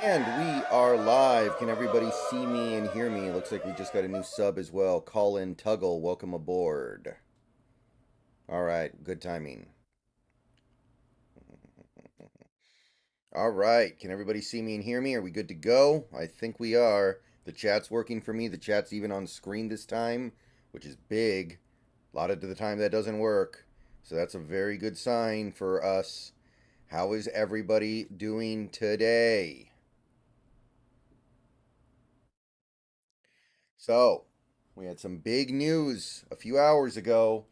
And we are live. Can everybody see me and hear me? Looks like we just got a new sub as well. Colin Tuggle, welcome aboard. All right, good timing. All right, can everybody see me and hear me? Are we good to go? I think we are. The chat's working for me. The chat's even on screen this time, which is big. A lot of the time that doesn't work. So that's a very good sign for us. How is everybody doing today? So, we had some big news a few hours ago.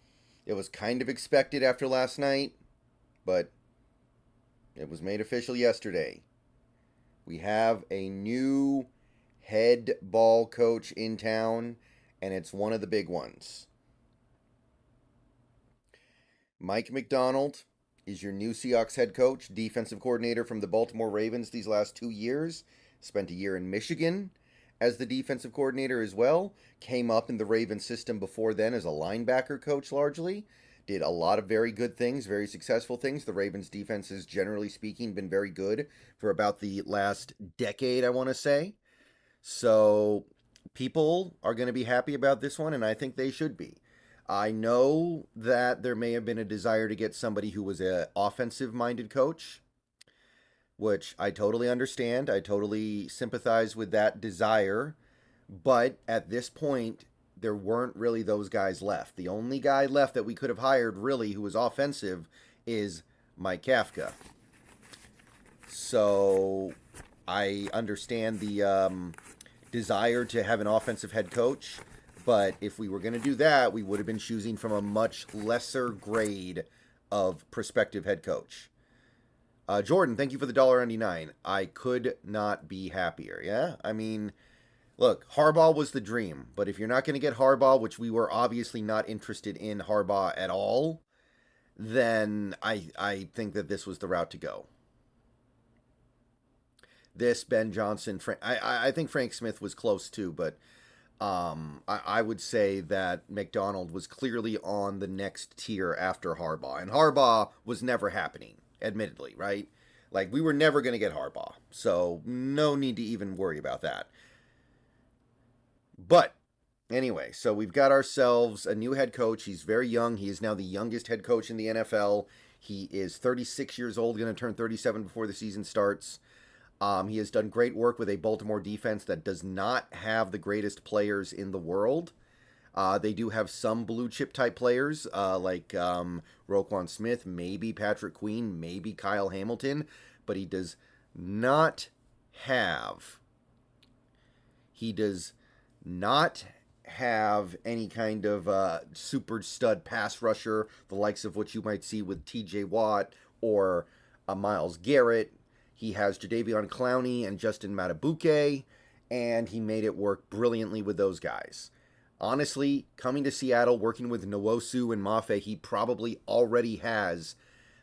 It was kind of expected after last night, but it was made official yesterday. We have a new head ball coach in town, and it's one of the big ones. Mike Macdonald is your new Seahawks head coach, defensive coordinator from the Baltimore Ravens these last 2 years. Spent a year in Michigan as the defensive coordinator as well. Came up in the Ravens system before then as a linebacker coach largely. Did a lot of very good things, very successful things. The Ravens defense has, generally speaking, been very good for about the last decade, I want to say. So people are going to be happy about this one, and I think they should be. I know that there may have been a desire to get somebody who was an offensive minded coach, which I totally understand. I totally sympathize with that desire. But at this point, there weren't really those guys left. The only guy left that we could have hired, really, who was offensive, is Mike Kafka. So I understand the desire to have an offensive head coach. But if we were going to do that, we would have been choosing from a much lesser grade of prospective head coach. Jordan, thank you for the $1.99. I could not be happier. Yeah, I mean, look, Harbaugh was the dream, but if you're not going to get Harbaugh, which we were obviously not interested in Harbaugh at all, then I think that this was the route to go. This Ben Johnson, I think Frank Smith was close too, but I would say that Macdonald was clearly on the next tier after Harbaugh, and Harbaugh was never happening, admittedly, right? Like we were never going to get Harbaugh, so no need to even worry about that. But anyway, so we've got ourselves a new head coach. He's very young. He is now the youngest head coach in the NFL. He is 36 years old, going to turn 37 before the season starts. He has done great work with a Baltimore defense that does not have the greatest players in the world. They do have some blue chip type players like Roquan Smith, maybe Patrick Queen, maybe Kyle Hamilton, but not have he does not have any kind of super stud pass rusher, the likes of what you might see with T.J. Watt or Miles Garrett. He has Jadeveon Clowney and Justin Matabuke, and he made it work brilliantly with those guys. Honestly, coming to Seattle, working with Nwosu and Mafe, he probably already has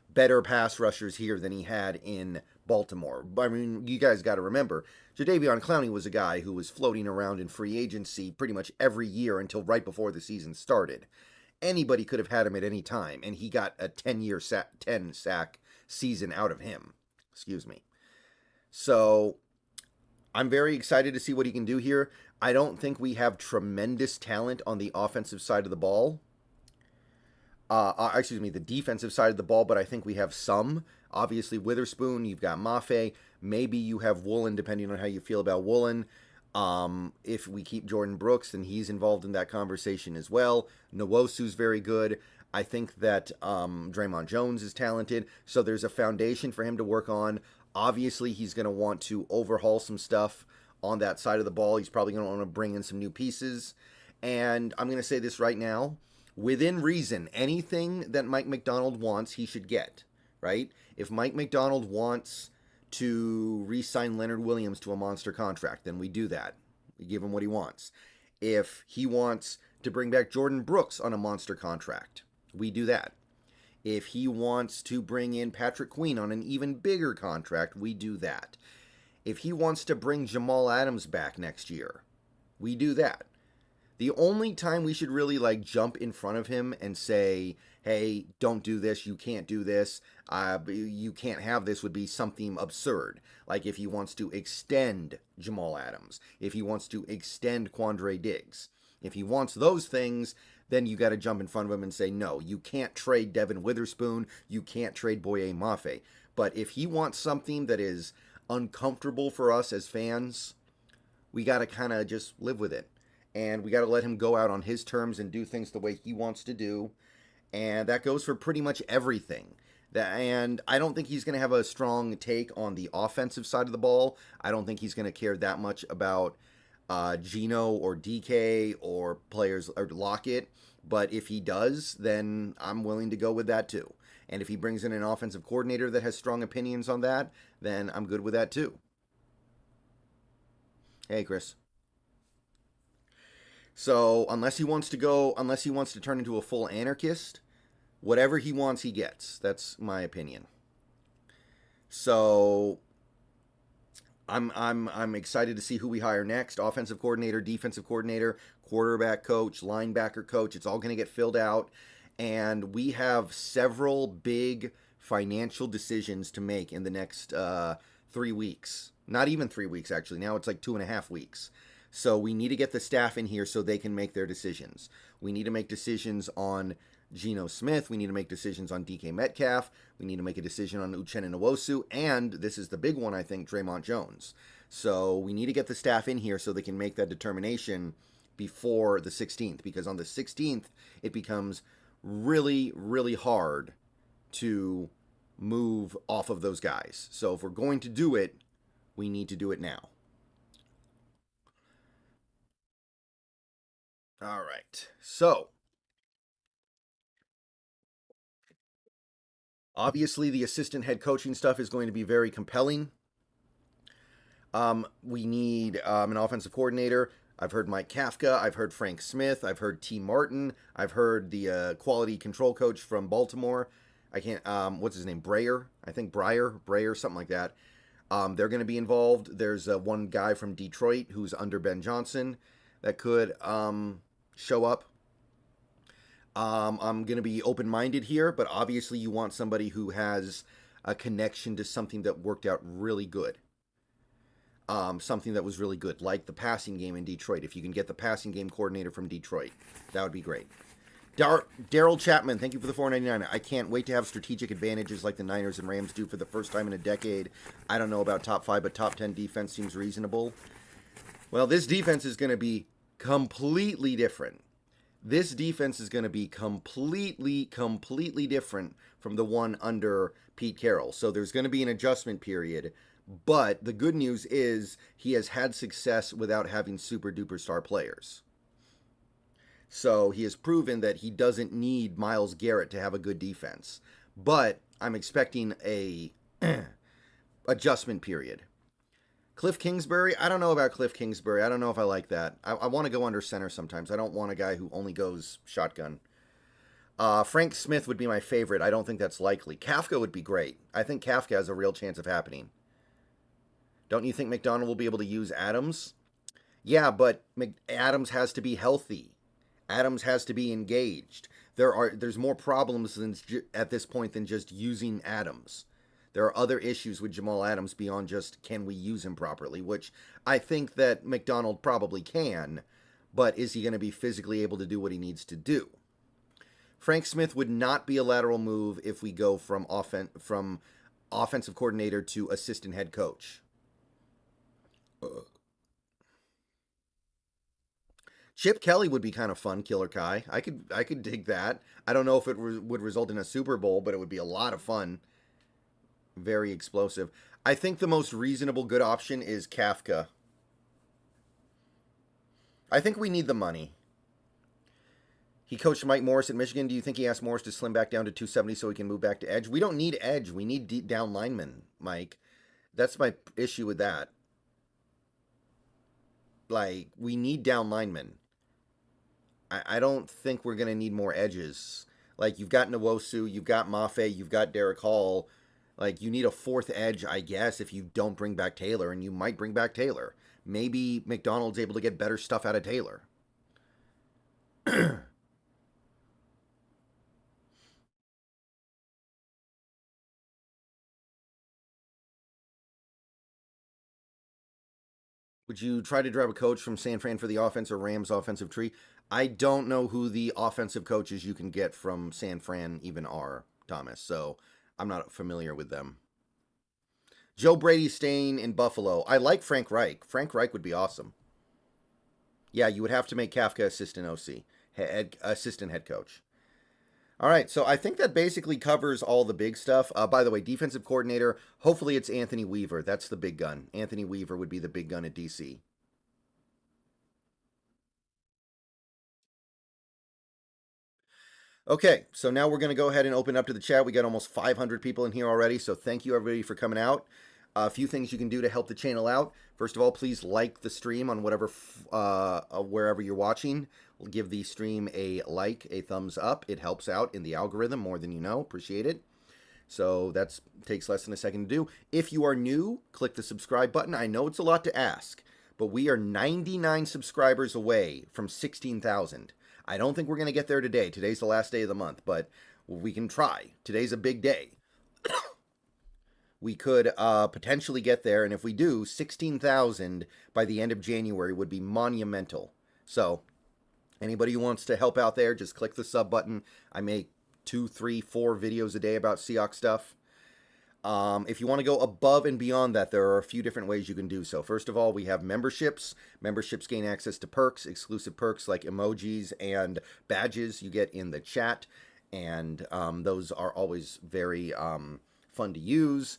better pass rushers here than he had in Baltimore. I mean, you guys got to remember, Jadeveon Clowney was a guy who was floating around in free agency pretty much every year until right before the season started. Anybody could have had him at any time, and he got a 10 sack season out of him. Excuse me. So I'm very excited to see what he can do here. I don't think we have tremendous talent on the offensive side of the ball. Excuse me, the defensive side of the ball, but I think we have some. Obviously, Witherspoon, you've got Mafe. Maybe you have Woolen, depending on how you feel about Woolen. If we keep Jordan Brooks, then he's involved in that conversation as well. Nwosu's very good. I think that Dre'mont Jones is talented, so there's a foundation for him to work on. Obviously, he's going to want to overhaul some stuff on that side of the ball. He's probably going to want to bring in some new pieces. And I'm going to say this right now. Within reason, anything that Mike Macdonald wants, he should get, right? If Mike Macdonald wants to re sign Leonard Williams to a monster contract, then we do that. We give him what he wants. If he wants to bring back Jordan Brooks on a monster contract, we do that. If he wants to bring in Patrick Queen on an even bigger contract, we do that. If he wants to bring Jamal Adams back next year, we do that. The only time we should really like jump in front of him and say, "Hey, don't do this. You can't do this. You can't have this," would be something absurd. Like if he wants to extend Jamal Adams, if he wants to extend Quandre Diggs, if he wants those things, then you got to jump in front of him and say, "No, you can't trade Devin Witherspoon. You can't trade Boye Mafe." But if he wants something that is uncomfortable for us as fans, we got to kind of just live with it. And we got to let him go out on his terms and do things the way he wants to do. And that goes for pretty much everything. And I don't think he's going to have a strong take on the offensive side of the ball. I don't think he's going to care that much about Geno or DK or players or Lockett. But if he does, then I'm willing to go with that too. And if he brings in an offensive coordinator that has strong opinions on that, then I'm good with that too. Hey, Chris. So unless he wants to turn into a full anarchist, whatever he wants, he gets. That's my opinion. So I'm excited to see who we hire next. Offensive coordinator, defensive coordinator, quarterback coach, linebacker coach. It's all going to get filled out. And we have several big financial decisions to make in the next 3 weeks. Not even 3 weeks, actually. Now it's like 2.5 weeks. So we need to get the staff in here so they can make their decisions. We need to make decisions on Geno Smith. We need to make decisions on DK Metcalf. We need to make a decision on Uchenna Nwosu. And this is the big one, I think, Dre'Mont Jones. So we need to get the staff in here so they can make that determination before the 16th. Because on the 16th, it becomes really, really hard to move off of those guys. So if we're going to do it, we need to do it now. All right. So obviously, the assistant head coaching stuff is going to be very compelling. We need an offensive coordinator. I've heard Mike Kafka. I've heard Frank Smith. I've heard T. Martin. I've heard the quality control coach from Baltimore. I can't. What's his name? Breyer. I think Breyer, something like that. They're going to be involved. There's one guy from Detroit who's under Ben Johnson that could show up. I'm going to be open-minded here, but obviously you want somebody who has a connection to something that worked out really good. Something that was really good, like the passing game in Detroit. If you can get the passing game coordinator from Detroit, that would be great. Daryl Chapman, thank you for the $4.99. I can't wait to have strategic advantages like the Niners and Rams do for the first time in a decade. I don't know about top 5, but top 10 defense seems reasonable. Well, this defense is going to be completely different. This defense is going to be completely different from the one under Pete Carroll. So there's going to be an adjustment period. But the good news is he has had success without having super duper star players. So he has proven that he doesn't need Myles Garrett to have a good defense. But I'm expecting a adjustment period. Cliff Kingsbury, I don't know about Cliff Kingsbury. I don't know if I like that. I want to go under center sometimes. I don't want a guy who only goes shotgun. Frank Smith would be my favorite. I don't think that's likely. Kafka would be great. I think Kafka has a real chance of happening. Don't you think Macdonald will be able to use Adams? Yeah, but Adams has to be healthy. Adams has to be engaged. There's more problems at this point than just using Adams. There are other issues with Jamal Adams beyond just can we use him properly, which I think that Macdonald probably can, but is he going to be physically able to do what he needs to do? Frank Smith would not be a lateral move if we go from offensive coordinator to assistant head coach. Chip Kelly would be kind of fun, Killer Kai. I could dig that. I don't know if it would result in a Super Bowl, but it would be a lot of fun. Very explosive. I think the most reasonable good option is Kafka. I think we need the money. He coached Mike Morris at Michigan. Do you think he asked Morris to slim back down to 270 so he can move back to edge? We don't need edge. We need deep down linemen, Mike. That's my issue with that. Like, we need down linemen. I don't think we're going to need more edges. Like, you've got Nwosu, you've got Mafe, you've got Derek Hall. Like, you need a fourth edge, I guess, if you don't bring back Taylor, and you might bring back Taylor. Maybe Macdonald's able to get better stuff out of Taylor. Would you try to grab a coach from San Fran for the offense or Rams offensive tree? I don't know who the offensive coaches you can get from San Fran even are, Thomas. So I'm not familiar with them. Joe Brady staying in Buffalo. I like Frank Reich. Frank Reich would be awesome. Yeah, you would have to make Kafka assistant OC, assistant head coach. All right, so I think that basically covers all the big stuff. By the way, defensive coordinator, hopefully it's Anthony Weaver. That's the big gun. Anthony Weaver would be the big gun at DC. Okay, so now we're going to go ahead and open up to the chat. We got almost 500 people in here already, so thank you everybody for coming out. A few things you can do to help the channel out. First of all, please like the stream on whatever wherever you're watching. Give the stream a like, a thumbs up. It helps out in the algorithm more than you know. Appreciate it. So that takes less than a second to do. If you are new, click the subscribe button. I know it's a lot to ask, but we are 99 subscribers away from 16,000. I don't think we're going to get there today. Today's the last day of the month, but we can try. Today's a big day. We could potentially get there, and if we do, 16,000 by the end of January would be monumental. So anybody who wants to help out there, just click the sub button. I make 2, 3, 4 videos a day about Seahawks stuff. If you want to go above and beyond that, there are a few different ways you can do so. First of all, we have memberships. Memberships gain access to perks, exclusive perks like emojis and badges you get in the chat. And those are always very fun to use.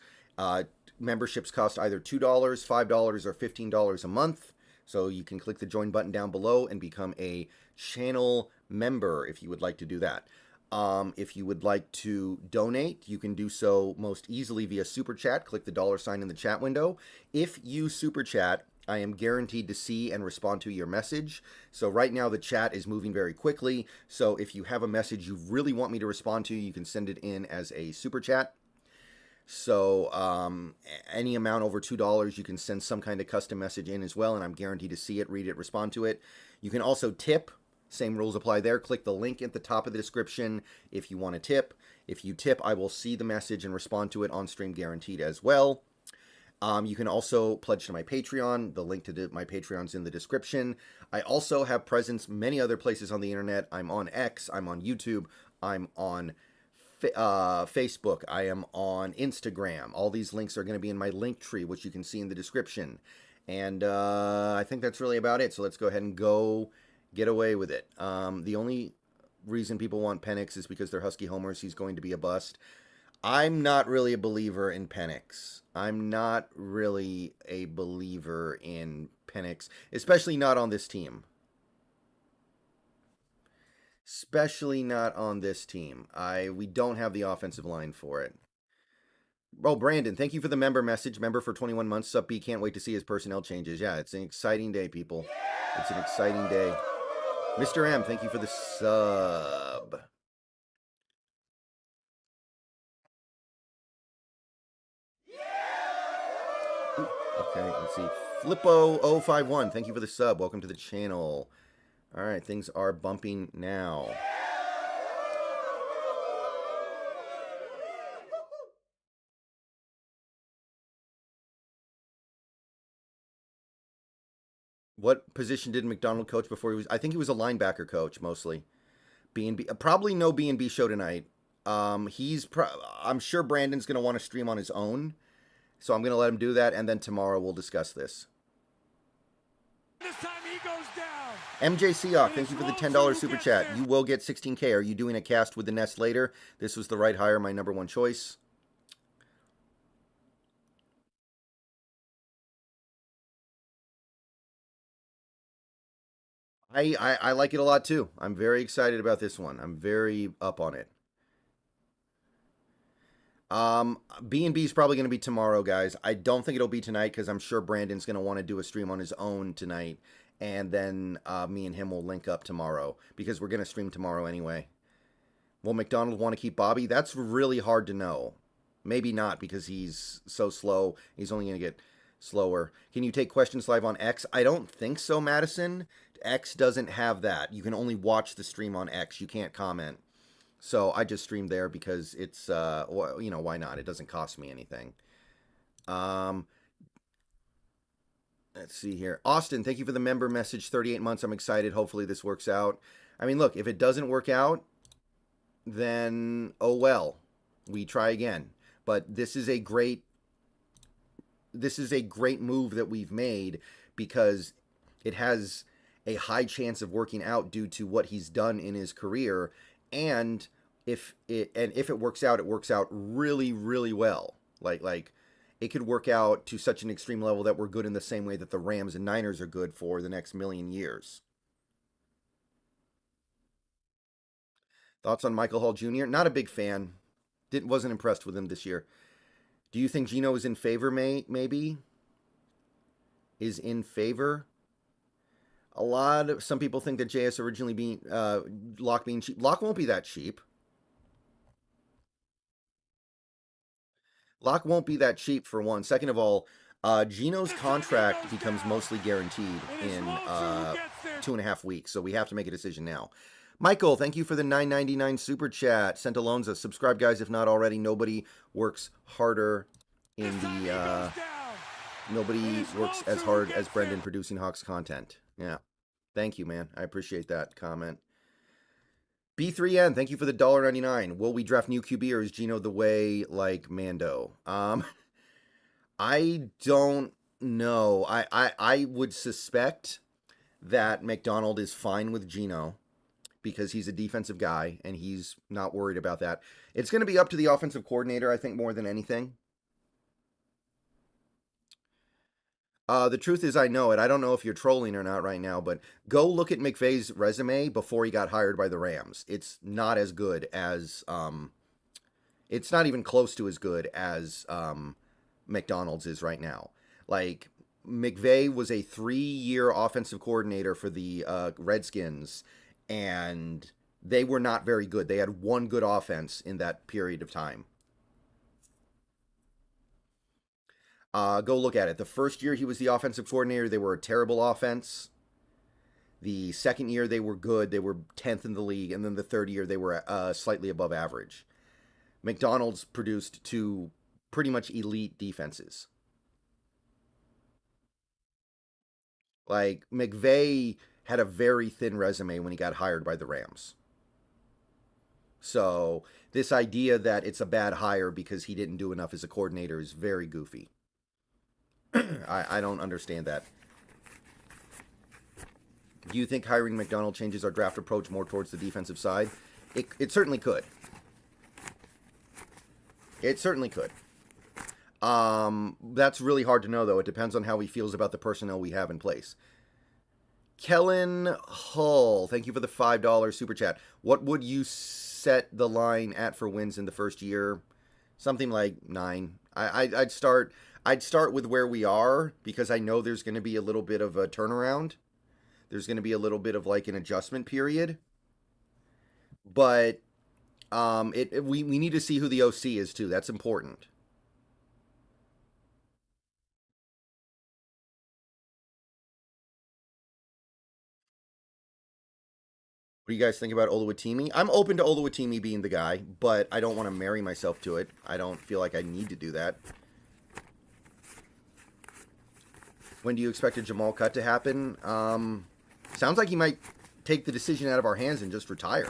Memberships cost either $2, $5, or $15 a month. So you can click the join button down below and become a channel member if you would like to do that. If you would like to donate, you can do so most easily via Super Chat. Click the $ in the chat window. If you Super Chat, I am guaranteed to see and respond to your message. So right now the chat is moving very quickly. So if you have a message you really want me to respond to, you can send it in as a Super Chat. So any amount over $2, you can send some kind of custom message in as well, and I'm guaranteed to see it, read it, respond to it. You can also tip. Same rules apply there. Click the link at the top of the description if you want to tip. If you tip, I will see the message and respond to it on stream, guaranteed as well. You can also pledge to my Patreon. The link to my Patreon's in the description. I also have presence many other places on the internet. I'm on X. I'm on YouTube. I'm on Facebook. I am on Instagram. All these links are going to be in my link tree, which you can see in the description. And I think that's really about it. So let's go ahead and get away with it. The only reason people want Penix is because they're Husky homers. He's going to be a bust. I'm not really a believer in Penix. I'm not really a believer in Penix, especially not on this team. Especially not on this team. We don't have the offensive line for it. Oh, Brandon, thank you for the member message. Member for 21 months. Sup B, can't wait to see his personnel changes. Yeah, it's an exciting day, people. It's an exciting day. Mr. M, thank you for the sub. Ooh, okay, let's see. Flippo051, thank you for the sub. Welcome to the channel. All right, things are bumping now. What position did Macdonald coach before he was? I think he was a linebacker coach mostly. B&B, probably no B&B show tonight. I'm sure Brandon's going to want to stream on his own, so I'm going to let him do that, and then tomorrow we'll discuss this. This time he goes down. MJ Seahawk, thank you for the $10 super chat. You will get 16K. Are you doing a cast with the Nest later? This was the right hire, my number one choice. I like it a lot too. I'm very excited about this one. I'm very up on it. B&B is probably going to be tomorrow, guys. I don't think it'll be tonight because I'm sure Brandon's going to want to do a stream on his own tonight. And then me and him will link up tomorrow because we're going to stream tomorrow anyway. Will Macdonald want to keep Bobby? That's really hard to know. Maybe not because he's so slow. He's only going to get slower. Can you take questions live on X? I don't think so, Madison. X doesn't have that. You can only watch the stream on X. You can't comment. So I just streamed there because it's, why not? It doesn't cost me anything. Um, let's see here. Austin, thank you for the member message. 38 months. I'm excited. Hopefully this works out. I mean, look, if it doesn't work out, then oh well. We try again. But this is a great move that we've made because it has a high chance of working out due to what he's done in his career, and if it works out, it works out really really well. Like it could work out to such an extreme level that we're good in the same way that the Rams and Niners are good for the next million years. Thoughts on Michael Hall Jr.? Not a big fan. Wasn't impressed with him this year. Do you think Gino is in favor? Maybe is in favor. Some people think that JS originally being Locke being cheap. Locke won't be that cheap. Locke won't be that cheap for one. Second of all, Gino's contract becomes mostly guaranteed in 2.5 weeks, so we have to make a decision now. Michael, thank you for the $9.99 super chat. Sent Alonza. Subscribe, guys, if not already. Nobody works harder in the nobody works as hard as Brendan producing Hawks content. Yeah. Thank you, man. I appreciate that comment. B3N, thank you for the $1.99. Will we draft new QB or is Gino the way like Mando? I don't know. I would suspect that Macdonald is fine with Gino because he's a defensive guy and he's not worried about that. It's going to be up to the offensive coordinator, I think, more than anything. The truth is, I know it. I don't know if you're trolling or not right now, but go look at McVay's resume before he got hired by the Rams. It's not as good as, it's not even close to as good as Macdonald's is right now. Like, McVay was a 3-year offensive coordinator for the Redskins, and they were not very good. They had one good offense in that period of time. Go look at it. The first year he was the offensive coordinator, they were a terrible offense. The second year they were good. They were 10th in the league. And then the third year they were slightly above average. Macdonald's produced two pretty much elite defenses. Like, McVay had a very thin resume when he got hired by the Rams. So this idea that it's a bad hire because he didn't do enough as a coordinator is very goofy. I don't understand that. Do you think hiring Macdonald changes our draft approach more towards the defensive side? It certainly could. It certainly could. That's really hard to know, though. It depends on how he feels about the personnel we have in place. Kellen Hull, thank you for the $5 super chat. What would you set the line at for wins in the first year? Something like 9. I'd start with where we are because I know there's going to be a little bit of a turnaround. There's going to be a little bit of like an adjustment period. But we need to see who the OC is too. That's important. What do you guys think about Oluwatimi? I'm open to Oluwatimi being the guy, but I don't want to marry myself to it. I don't feel like I need to do that. When do you expect a Jamal cut to happen? Sounds like he might take the decision out of our hands and just retire.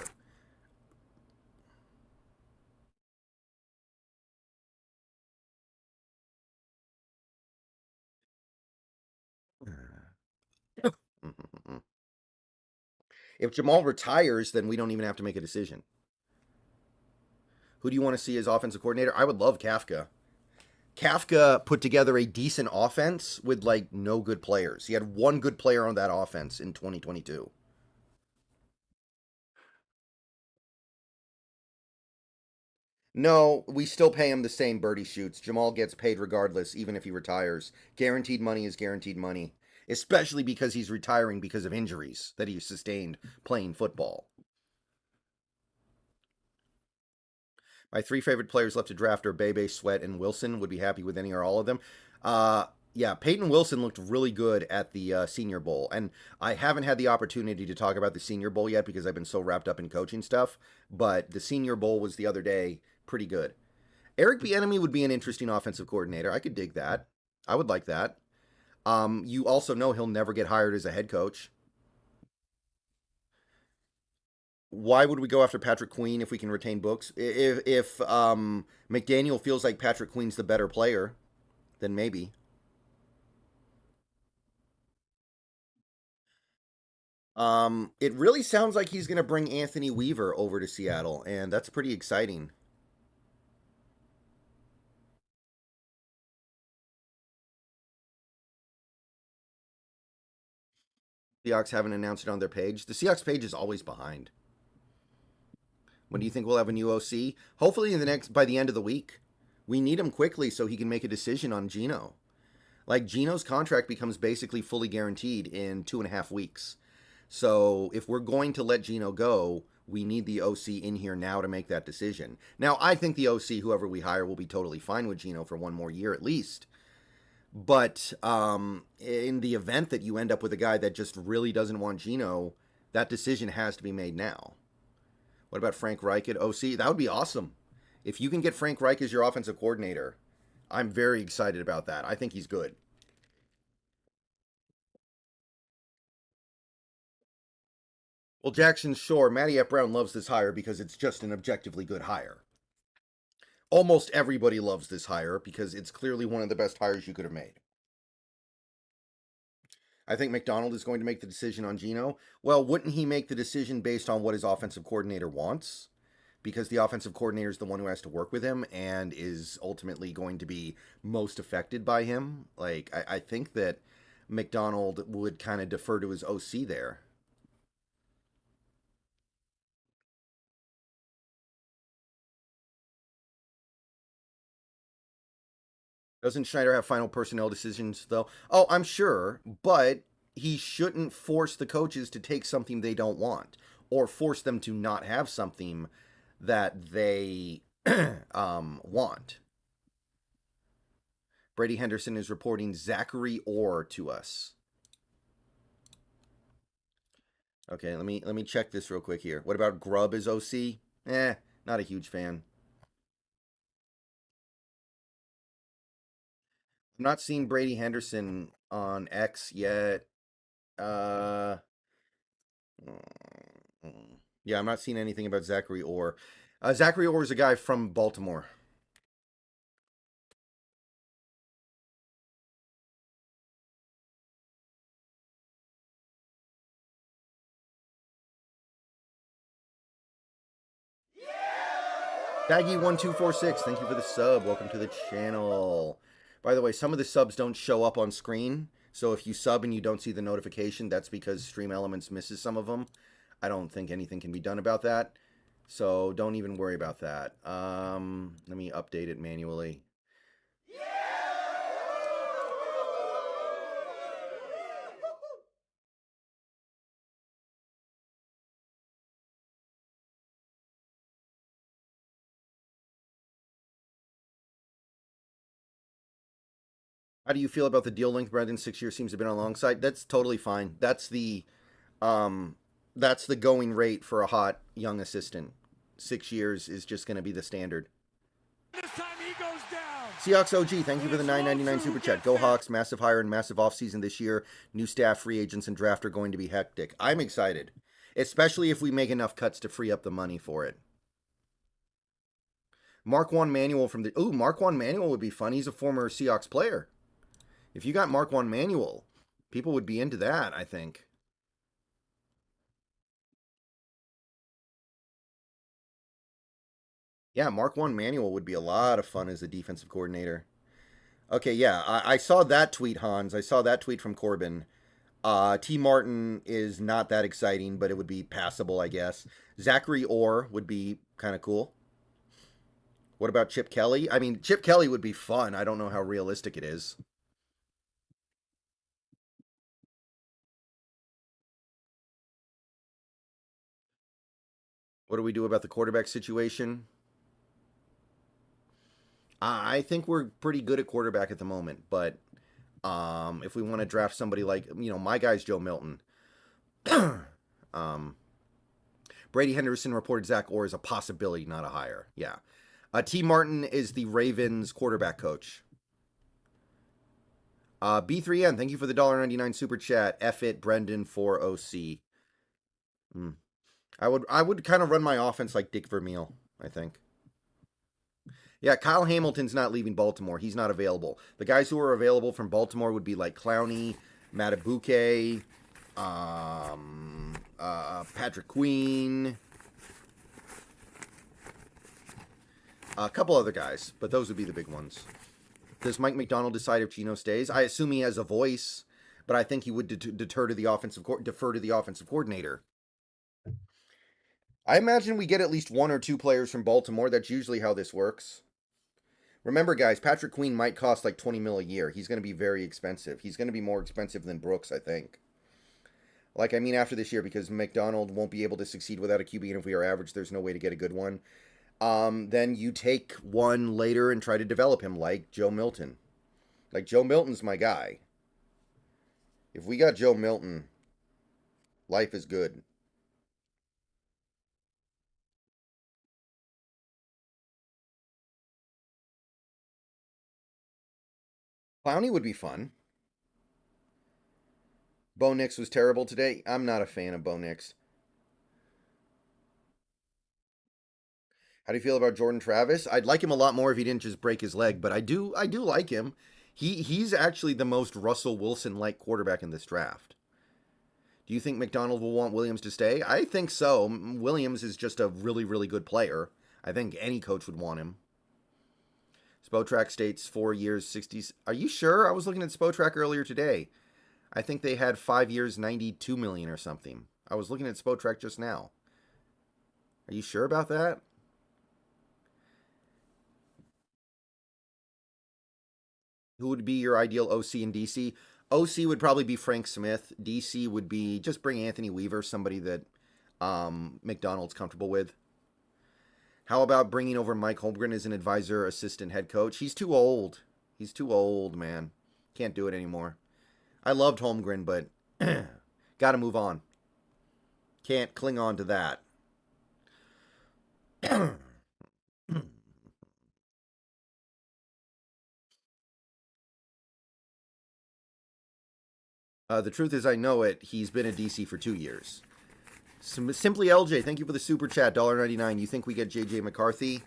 If Jamal retires, then we don't even have to make a decision. Who do you want to see as offensive coordinator? I would love Kafka. Kafka put together a decent offense with like no good players. He had one good player on that offense in 2022. No, we still pay him the same birdie shoots. Jamal gets paid regardless, even if he retires. Guaranteed money is guaranteed money, especially because he's retiring because of injuries that he sustained playing football. My 3 favorite players left to draft are Bebe, Sweat, and Wilson. Would be happy with any or all of them. Yeah, Peyton Wilson looked really good at the Senior Bowl, and I haven't had the opportunity to talk about the Senior Bowl yet because I've been so wrapped up in coaching stuff. But the Senior Bowl was the other day, pretty good. Eric Bieniemy would be an interesting offensive coordinator. I could dig that. I would like that. You also know he'll never get hired as a head coach. Why would we go after Patrick Queen if we can retain books? If McDaniel feels like Patrick Queen's the better player, then maybe. It really sounds like he's going to bring Anthony Weaver over to Seattle, and that's pretty exciting. Seahawks haven't announced it on their page. The Seahawks page is always behind. When do you think we'll have a new OC? Hopefully in the next by the end of the week. We need him quickly so he can make a decision on Gino. Like Gino's contract becomes basically fully guaranteed in 2.5 weeks. So if we're going to let Gino go, we need the OC in here now to make that decision. Now I think the OC, whoever we hire, will be totally fine with Gino for one more year at least. But in the event that you end up with a guy that just really doesn't want Gino, that decision has to be made now. What about Frank Reich at OC? That would be awesome. If you can get Frank Reich as your offensive coordinator, I'm very excited about that. I think he's good. Well, Jackson Shore, Matty F. Brown loves this hire because it's just an objectively good hire. Almost everybody loves this hire because it's clearly one of the best hires you could have made. I think Macdonald is going to make the decision on Gino. Well, wouldn't he make the decision based on what his offensive coordinator wants? Because the offensive coordinator is the one who has to work with him and is ultimately going to be most affected by him. Like, I think that Macdonald would kind of defer to his OC there. Doesn't Schneider have final personnel decisions, though? Oh, I'm sure, but he shouldn't force the coaches to take something they don't want or force them to not have something that they want. Brady Henderson is reporting Zachary Orr to us. Okay, let me check this real quick here. What about Grubb as OC? Not a huge fan. I'm not seeing Brady Henderson on X yet. Uh, yeah, I'm not seeing anything about Zachary Orr. Zachary Orr is a guy from Baltimore. Daggy1246, thank you for the sub. Welcome to the channel. By the way, some of the subs don't show up on screen. So if you sub and you don't see the notification, that's because Stream Elements misses some of them. I don't think anything can be done about that. So don't even worry about that. Let me update it manually. How do you feel about the deal length? Brendan, 6 years seems to have been alongside. That's totally fine. Um that's the going rate for a hot young assistant. 6 years is just going to be the standard. Seahawks OG, thank you for the 9.99 super chat. Go Hawks, massive hire and massive offseason this year. New staff, free agents, and draft are going to be hectic. I'm excited, especially if we make enough cuts to free up the money for it. Marquand Manuel from the Marquand Manuel would be fun. He's a former Seahawks player. If you got Marquand Manuel, people would be into that, I think. Yeah, Marquand Manuel would be a lot of fun as a defensive coordinator. Okay, yeah, I saw that tweet, Hans. I saw that tweet from Corbin. T. Martin is not that exciting, but it would be passable, I guess. Zachary Orr would be kind of cool. What about Chip Kelly? I mean, Chip Kelly would be fun. I don't know how realistic it is. What do we do about the quarterback situation? I think we're pretty good at quarterback at the moment, but If we want to draft somebody like, my guy's Joe Milton. um, Brady Henderson reported Zach Orr is a possibility, not a hire. Yeah. T. Martin is the Ravens quarterback coach. B3N, thank you for the $1.99 super chat. F it, Brendan for OC. Mm. I would kind of run my offense like Dick Vermeil, I think. Yeah, Kyle Hamilton's not leaving Baltimore. He's not available. The guys who are available from Baltimore would be like Clowney, Matabuke, Patrick Queen, a couple other guys, but those would be the big ones. Does Mike Macdonald decide if Geno stays? I assume he has a voice, but I think he would defer to the offensive coordinator. I imagine we get at least one or two players from Baltimore. That's usually how this works. Remember, guys, Patrick Queen might cost like 20 mil a year. He's going to be very expensive. He's going to be more expensive than Brooks, I think. After this year, because Macdonald won't be able to succeed without a QB, and if we are average, there's no way to get a good one. Then you take one later and try to develop him, like Joe Milton. Like, Joe Milton's my guy. If we got Joe Milton, life is good. Clowney would be fun. Bo Nix was terrible today. I'm not a fan of Bo Nix. How do you feel about Jordan Travis? I'd like him a lot more if he didn't just break his leg, but I do like him. He's actually the most Russell Wilson like quarterback in this draft. Do you think Macdonald will want Williams to stay? I think so. Williams is just a really, really good player. I think any coach would want him. Spotrac states 4 years, 60s. Are you sure? I was looking at Spotrac earlier today. I think they had 5 years, 92 million or something. I was looking at Spotrac just now. Are you sure about that? Who would be your ideal OC in DC? OC would probably be Frank Smith. DC would be just bring Anthony Weaver, somebody that Macdonald's comfortable with. How about bringing over Mike Holmgren as an advisor, assistant, head coach? He's too old. He's too old, man. Can't do it anymore. I loved Holmgren, but got to move on. Can't cling on to that. The truth is, I know it. He's been at DC for 2 years. Simply LJ, thank you for the super chat, $1.99. You think we get JJ McCarthy?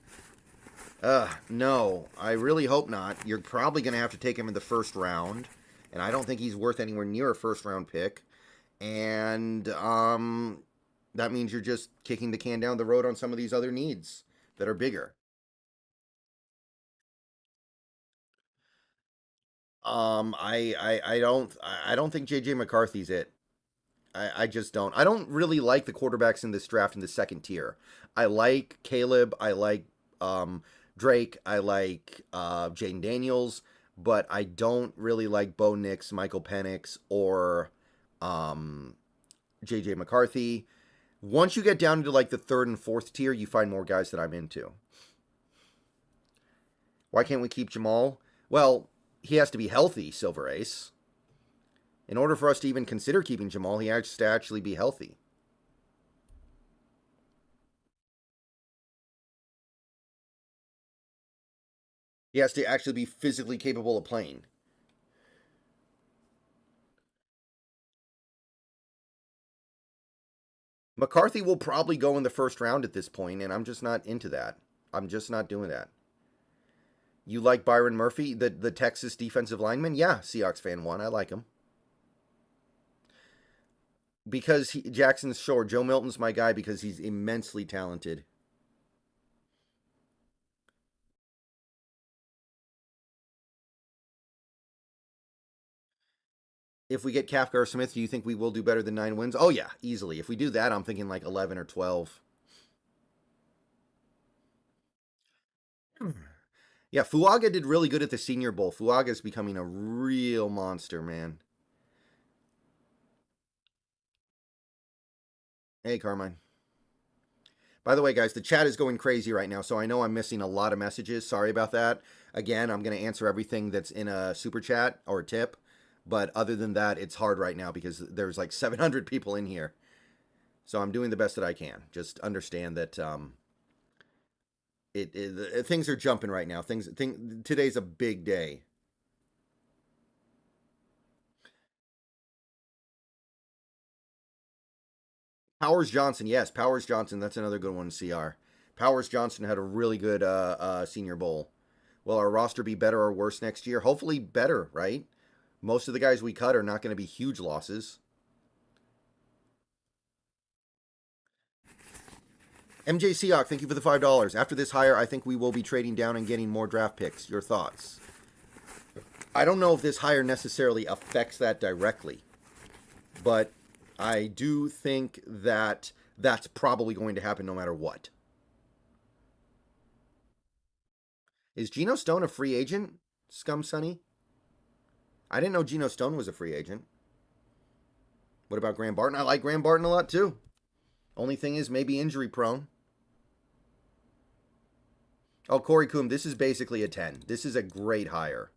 No. I really hope not. You're probably going to have to take him in the first round, and I don't think he's worth anywhere near a first round pick. And that means you're just kicking the can down the road on some of these other needs that are bigger. I don't think JJ McCarthy's it. I just don't. I don't really like the quarterbacks in this draft in the second tier. I like Caleb. I like Drake. I like Jaden Daniels, but I don't really like Bo Nix, Michael Penix, or JJ McCarthy. Once you get down into like the third and fourth tier, you find more guys that I'm into. Why can't we keep Jamal? Well, he has to be healthy, Silver Ace. In order for us to even consider keeping Jamal, he has to actually be healthy. He has to actually be physically capable of playing. McCarthy will probably go in the first round at this point, and I'm just not into that. I'm just not doing that. You like Byron Murphy, the Texas defensive lineman? Yeah, Seahawks fan one. I like him. Because Jackson's sure. Joe Milton's my guy because he's immensely talented. If we get Kafka or Smith, do you think we will do better than 9 wins? Oh, yeah, easily. If we do that, I'm thinking like 11 or 12. Yeah, Fuaga did really good at the Senior Bowl. Fuaga is becoming a real monster, man. Hey, Carmine. By the way, guys, the chat is going crazy right now, so I know I'm missing a lot of messages. Sorry about that. Again, I'm going to answer everything that's in a super chat or a tip. But other than that, it's hard right now because there's like 700 people in here. So I'm doing the best that I can. Just understand that things are jumping right now. Today's a big day. Powers Johnson, yes, Powers Johnson. That's another good one. CR. Powers Johnson had a really good Senior Bowl. Will our roster be better or worse next year? Hopefully better, right? Most of the guys we cut are not going to be huge losses. MJ Seahawk, thank you for the $5. After this hire, I think we will be trading down and getting more draft picks. Your thoughts? I don't know if this hire necessarily affects that directly, but I do think that that's probably going to happen no matter what. Is Geno Stone a free agent, Scum Sonny? I didn't know Geno Stone was a free agent. What about Graham Barton? I like Graham Barton a lot too. Only thing is maybe injury prone. Oh, Corey Coombe, this is basically a 10. This is a great hire.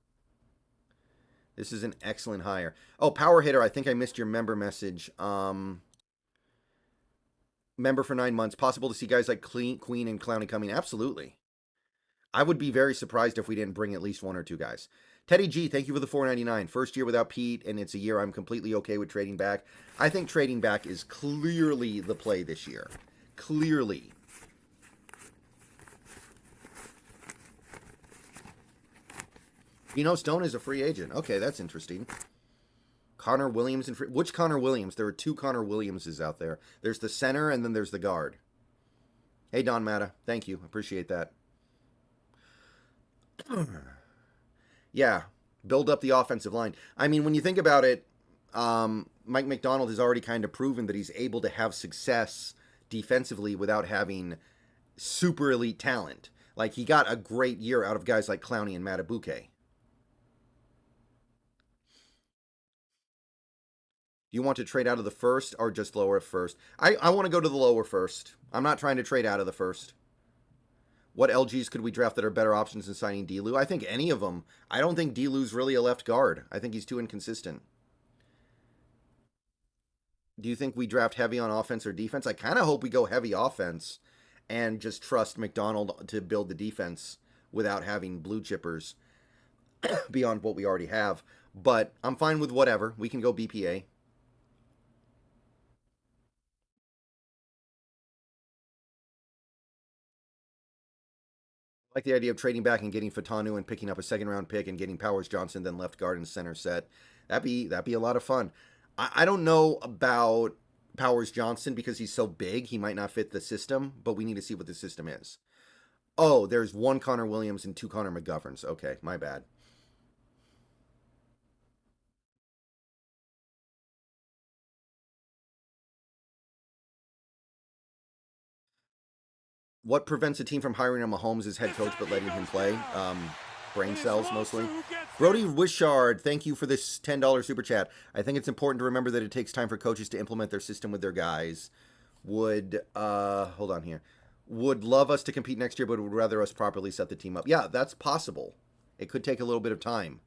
This is an excellent hire. Oh, Power Hitter, I think I missed your member message. Member for 9 months. Possible to see guys like Queen and Clowney coming? Absolutely. I would be very surprised if we didn't bring at least one or two guys. Teddy G, thank you for the $4.99. First year without Pete, and it's a year I'm completely okay with trading back. I think trading back is clearly the play this year. Clearly. Stone is a free agent. Okay, that's interesting. Connor Williams and which Connor Williams? There are two Connor Williamses out there. There's the center and then there's the guard. Hey Don Matta, thank you. Appreciate that. Yeah, build up the offensive line. I mean, when you think about it, Mike Macdonald has already kind of proven that he's able to have success defensively without having super elite talent. Like he got a great year out of guys like Clowney and Matabuke. Do you want to trade out of the first or just lower first? I want to go to the lower first. I'm not trying to trade out of the first. What LGs could we draft that are better options than signing D-Lou? I think any of them. I don't think D-Lou's really a left guard. I think he's too inconsistent. Do you think we draft heavy on offense or defense? I kind of hope we go heavy offense and just trust Macdonald to build the defense without having blue chippers beyond what we already have. But I'm fine with whatever. We can go BPA. Like the idea of trading back and getting Fatanu and picking up a second round pick and getting Powers Johnson, then left guard and center set. That'd be a lot of fun. I don't know about Powers Johnson because he's so big, he might not fit the system, but we need to see what the system is. Oh, there's one Connor Williams and two Connor McGoverns. Okay, my bad. What prevents a team from hiring a Mahomes as head coach but letting him play? Brain cells mostly. Brody Wishard, thank you for this $10 super chat. I think it's important to remember that it takes time for coaches to implement their system with their guys. Would hold on here. Would love us to compete next year, but would rather us properly set the team up. Yeah, that's possible. It could take a little bit of time.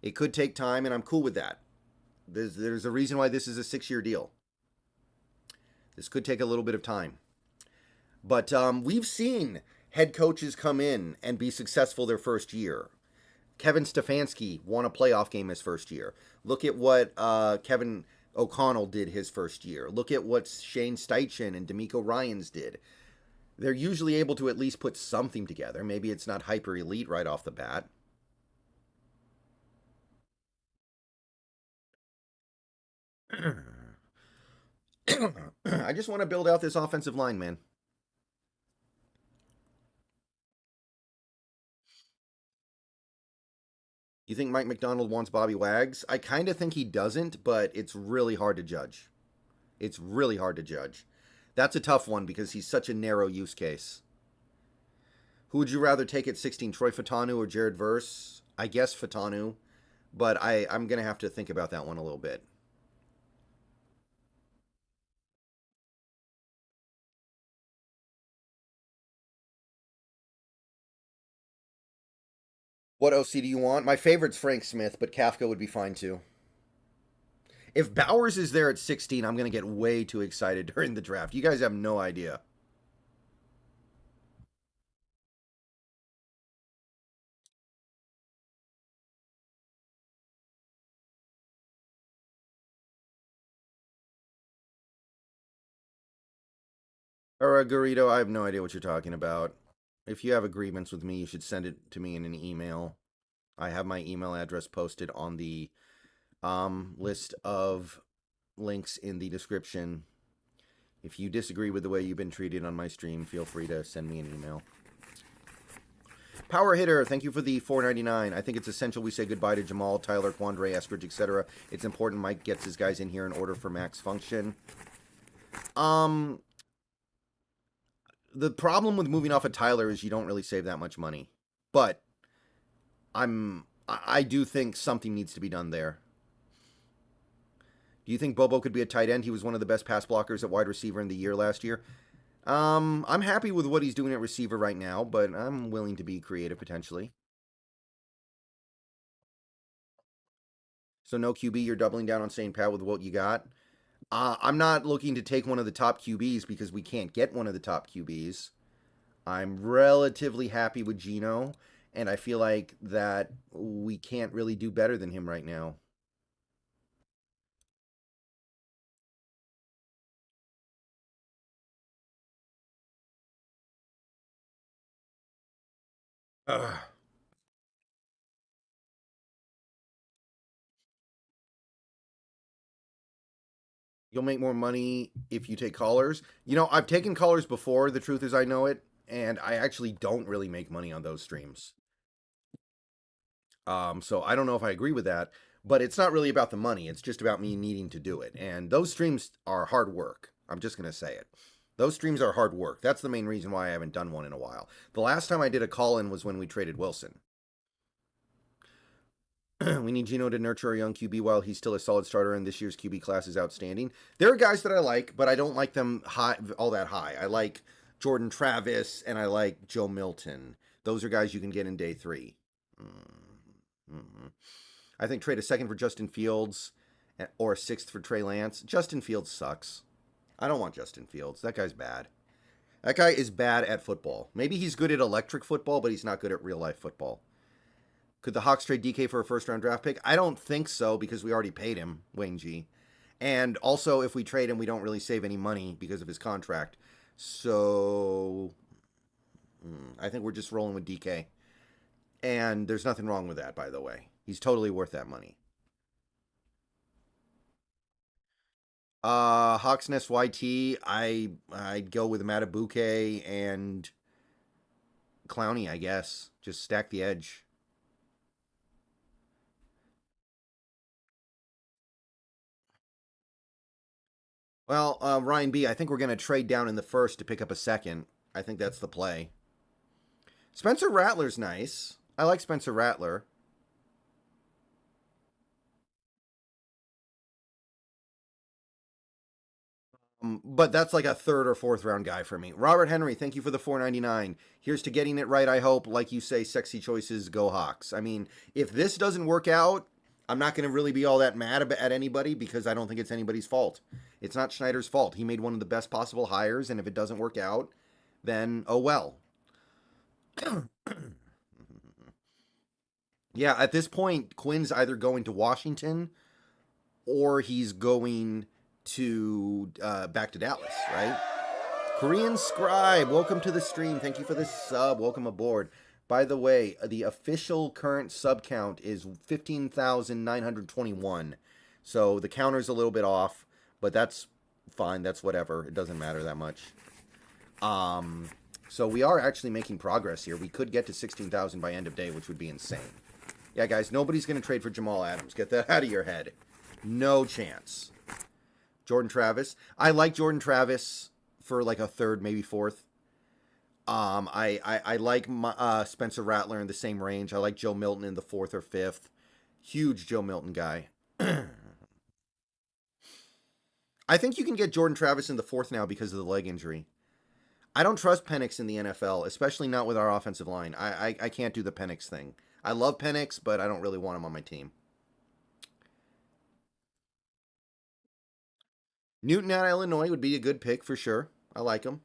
It could take time, and I'm cool with that. There's a reason why this is a 6-year deal. This could take a little bit of time. But we've seen head coaches come in and be successful their first year. Kevin Stefanski won a playoff game his first year. Look at what Kevin O'Connell did his first year. Look at what Shane Steichen and D'Amico Ryans did. They're usually able to at least put something together. Maybe it's not hyper elite right off the bat. I just want to build out this offensive line, man. You think Mike Macdonald wants Bobby Wags? I kind of think he doesn't, but it's really hard to judge. It's really hard to judge. That's a tough one because he's such a narrow use case. Who would you rather take at 16, Troy Fatanu or Jared Verse? I guess Fatanu, but I'm going to have to think about that one a little bit. What OC do you want? My favorite's Frank Smith, but Kafka would be fine too. If Bowers is there at 16, I'm going to get way too excited during the draft. You guys have no idea. Or Garrido, I have no idea what you're talking about. If you have agreements with me, you should send it to me in an email. I have my email address posted on the list of links in the description. If you disagree with the way you've been treated on my stream, feel free to send me an email. Power Hitter, thank you for the $4.99. I think it's essential we say goodbye to Jamal, Tyler, Quandre, Eskridge, etc. It's important Mike gets his guys in here in order for max function. The problem with moving off of Tyler is you don't really save that much money. But I do think something needs to be done there. Do you think Bobo could be a tight end? He was one of the best pass blockers at wide receiver in the year last year. I'm happy with what he's doing at receiver right now, but I'm willing to be creative potentially. So no QB, you're doubling down on St. Pat with what you got. I'm not looking to take one of the top QBs because we can't get one of the top QBs. I'm relatively happy with Gino, and I feel like that we can't really do better than him right now. Ugh. You'll make more money if you take callers. You know, I've taken callers before, the truth is I know it, and I actually don't really make money on those streams. So I don't know if I agree with that, but it's not really about the money. It's just about me needing to do it. And those streams are hard work. I'm just going to say it. Those streams are hard work. That's the main reason why I haven't done one in a while. The last time I did a call in was when we traded Wilson. We need Gino to nurture a young QB while he's still a solid starter, and this year's QB class is outstanding. There are guys that I like, but I don't like them high, all that high. I like Jordan Travis and I like Joe Milton. Those are guys you can get in day 3. Mm-hmm. I think trade a second for Justin Fields or a sixth for Trey Lance. Justin Fields sucks. I don't want Justin Fields. That guy's bad. That guy is bad at football. Maybe he's good at electric football, but he's not good at real life football. Could the Hawks trade DK for a first round draft pick? I don't think so because we already paid him, Wayne G. And also, if we trade him, we don't really save any money because of his contract. So I think we're just rolling with DK. And there's nothing wrong with that, by the way. He's totally worth that money. Hawks Nest YT, I'd go with Matabuke and Clowney, I guess. Just stack the edge. Well, Ryan B, I think we're going to trade down in the first to pick up a second. I think that's the play. Spencer Rattler's nice. I like Spencer Rattler. But that's like a third or fourth round guy for me. Robert Henry, thank you for the 4.99. Here's to getting it right, I hope. Like you say, sexy choices, go Hawks. I mean, if this doesn't work out, I'm not going to really be all that mad at anybody because I don't think it's anybody's fault. It's not Schneider's fault. He made one of the best possible hires, and if it doesn't work out, then oh well. Yeah, at this point, Quinn's either going to Washington or he's going to back to Dallas, right? Korean Scribe, welcome to the stream. Thank you for the sub. Welcome aboard. By the way, the official current sub count is 15,921. So the counter's a little bit off, but that's fine. That's whatever. It doesn't matter that much. So we are actually making progress here. We could get to 16,000 by end of day, which would be insane. Yeah, guys, nobody's going to trade for Jamal Adams. Get that out of your head. No chance. Jordan Travis. I like Jordan Travis for like a third, maybe fourth. I like Spencer Rattler in the same range. I like Joe Milton in the fourth or fifth. Huge Joe Milton guy. I think you can get Jordan Travis in the fourth now because of the leg injury. I don't trust Penix in the NFL, especially not with our offensive line. I can't do the Penix thing. I love Penix, but I don't really want him on my team. Newton out of Illinois would be a good pick for sure. I like him.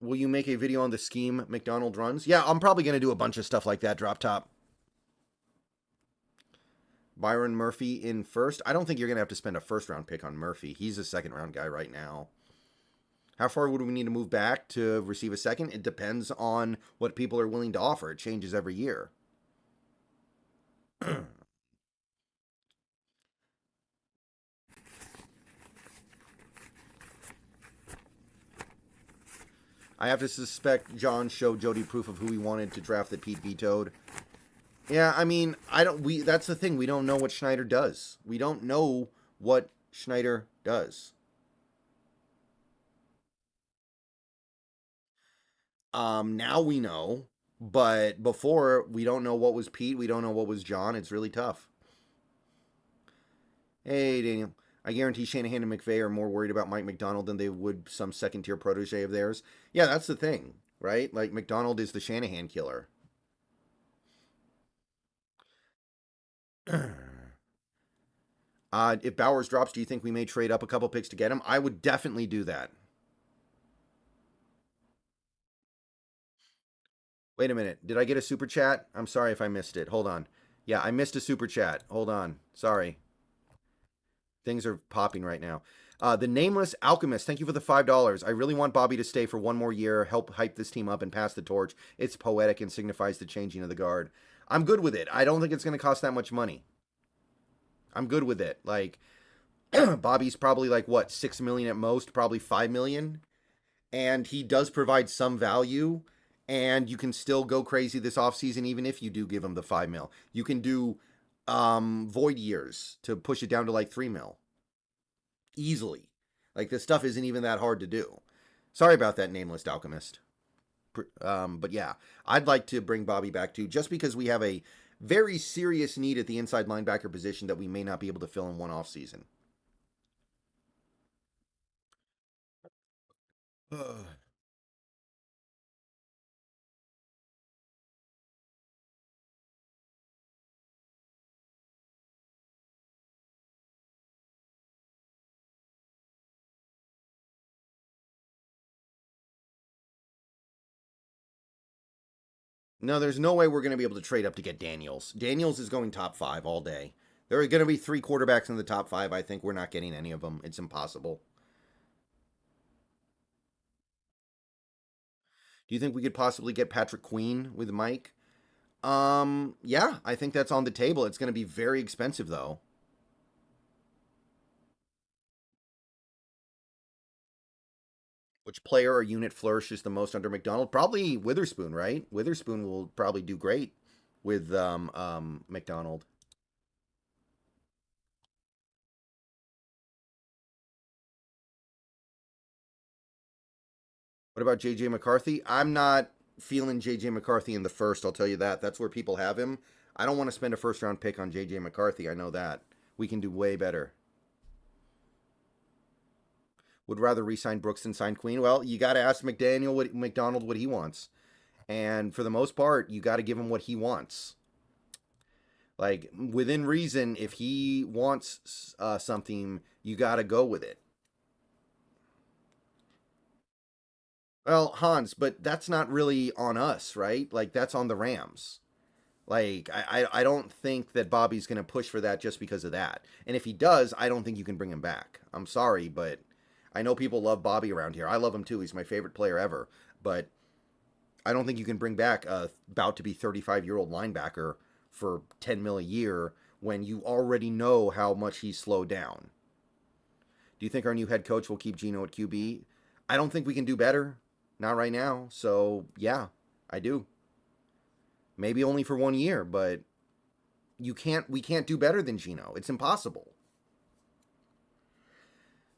Will you make a video on the scheme Macdonald runs? Yeah, I'm probably going to do a bunch of stuff like that, drop top. Byron Murphy in first. I don't think you're going to have to spend a first round pick on Murphy. He's a second round guy right now. How far would we need to move back to receive a second? It depends on what people are willing to offer. It changes every year. I have to suspect John showed Jody proof of who he wanted to draft that Pete vetoed. Yeah, I mean, I don't. We that's the thing. We don't know what Schneider does. We don't know what Schneider does. Now we know, but before we don't know what was Pete. We don't know what was John. It's really tough. Hey, Daniel. I guarantee Shanahan and McVay are more worried about Mike Macdonald than they would some second tier protege of theirs. Yeah, that's the thing, right? Like Macdonald is the Shanahan killer. If Bowers drops, do you think we may trade up a couple picks to get him? I would definitely do that. Wait a minute. Did I get a super chat? I'm sorry if I missed it. Hold on. Yeah, I missed a super chat. Hold on. Sorry. Things are popping right now. The Nameless Alchemist, thank you for the $5. I really want Bobby to stay for one more year, help hype this team up and pass the torch. It's poetic and signifies the changing of the guard. I'm good with it. I don't think it's going to cost that much money. I'm good with it. Like, Bobby's probably like, what, 6 million at most, probably 5 million. And he does provide some value. And you can still go crazy this offseason, even if you do give him the 5 mil. You can do void years to push it down to like 3 mil easily. Like, this stuff isn't even that hard to do. Sorry about that, Nameless Alchemist. But yeah, I'd like to bring Bobby back too, just because we have a very serious need at the inside linebacker position that we may not be able to fill in one offseason. No, there's no way we're going to be able to trade up to get Daniels. Daniels is going top five all day. There are going to be three quarterbacks in the top five. I think we're not getting any of them. It's impossible. Do you think we could possibly get Patrick Queen with Mike? Yeah, I think that's on the table. It's going to be very expensive though. Which player or unit flourishes the most under McDonald? Probably Witherspoon, right? Witherspoon will probably do great with McDonald. What about JJ McCarthy? I'm not feeling JJ McCarthy in the first, I'll tell you that. That's where people have him. I don't want to spend a first round pick on JJ McCarthy. I know that. We can do way better. Would rather re-sign Brooks than sign Queen. Well, you got to ask McDonald what he wants. And for the most part, you got to give him what he wants. Like within reason, if he wants something, you got to go with it. Well, Hans, but that's not really on us, right? Like that's on the Rams. Like I don't think that Bobby's going to push for that just because of that. And if he does, I don't think you can bring him back. I'm sorry, but I know people love Bobby around here. I love him too. He's my favorite player ever. But I don't think you can bring back a about to be 35-year-old linebacker for 10 mil a year when you already know how much he's slowed down. Do you think our new head coach will keep Gino at QB? I don't think we can do better. Not right now. So, yeah, I do. Maybe only for 1 year, but we can't do better than Gino. It's impossible.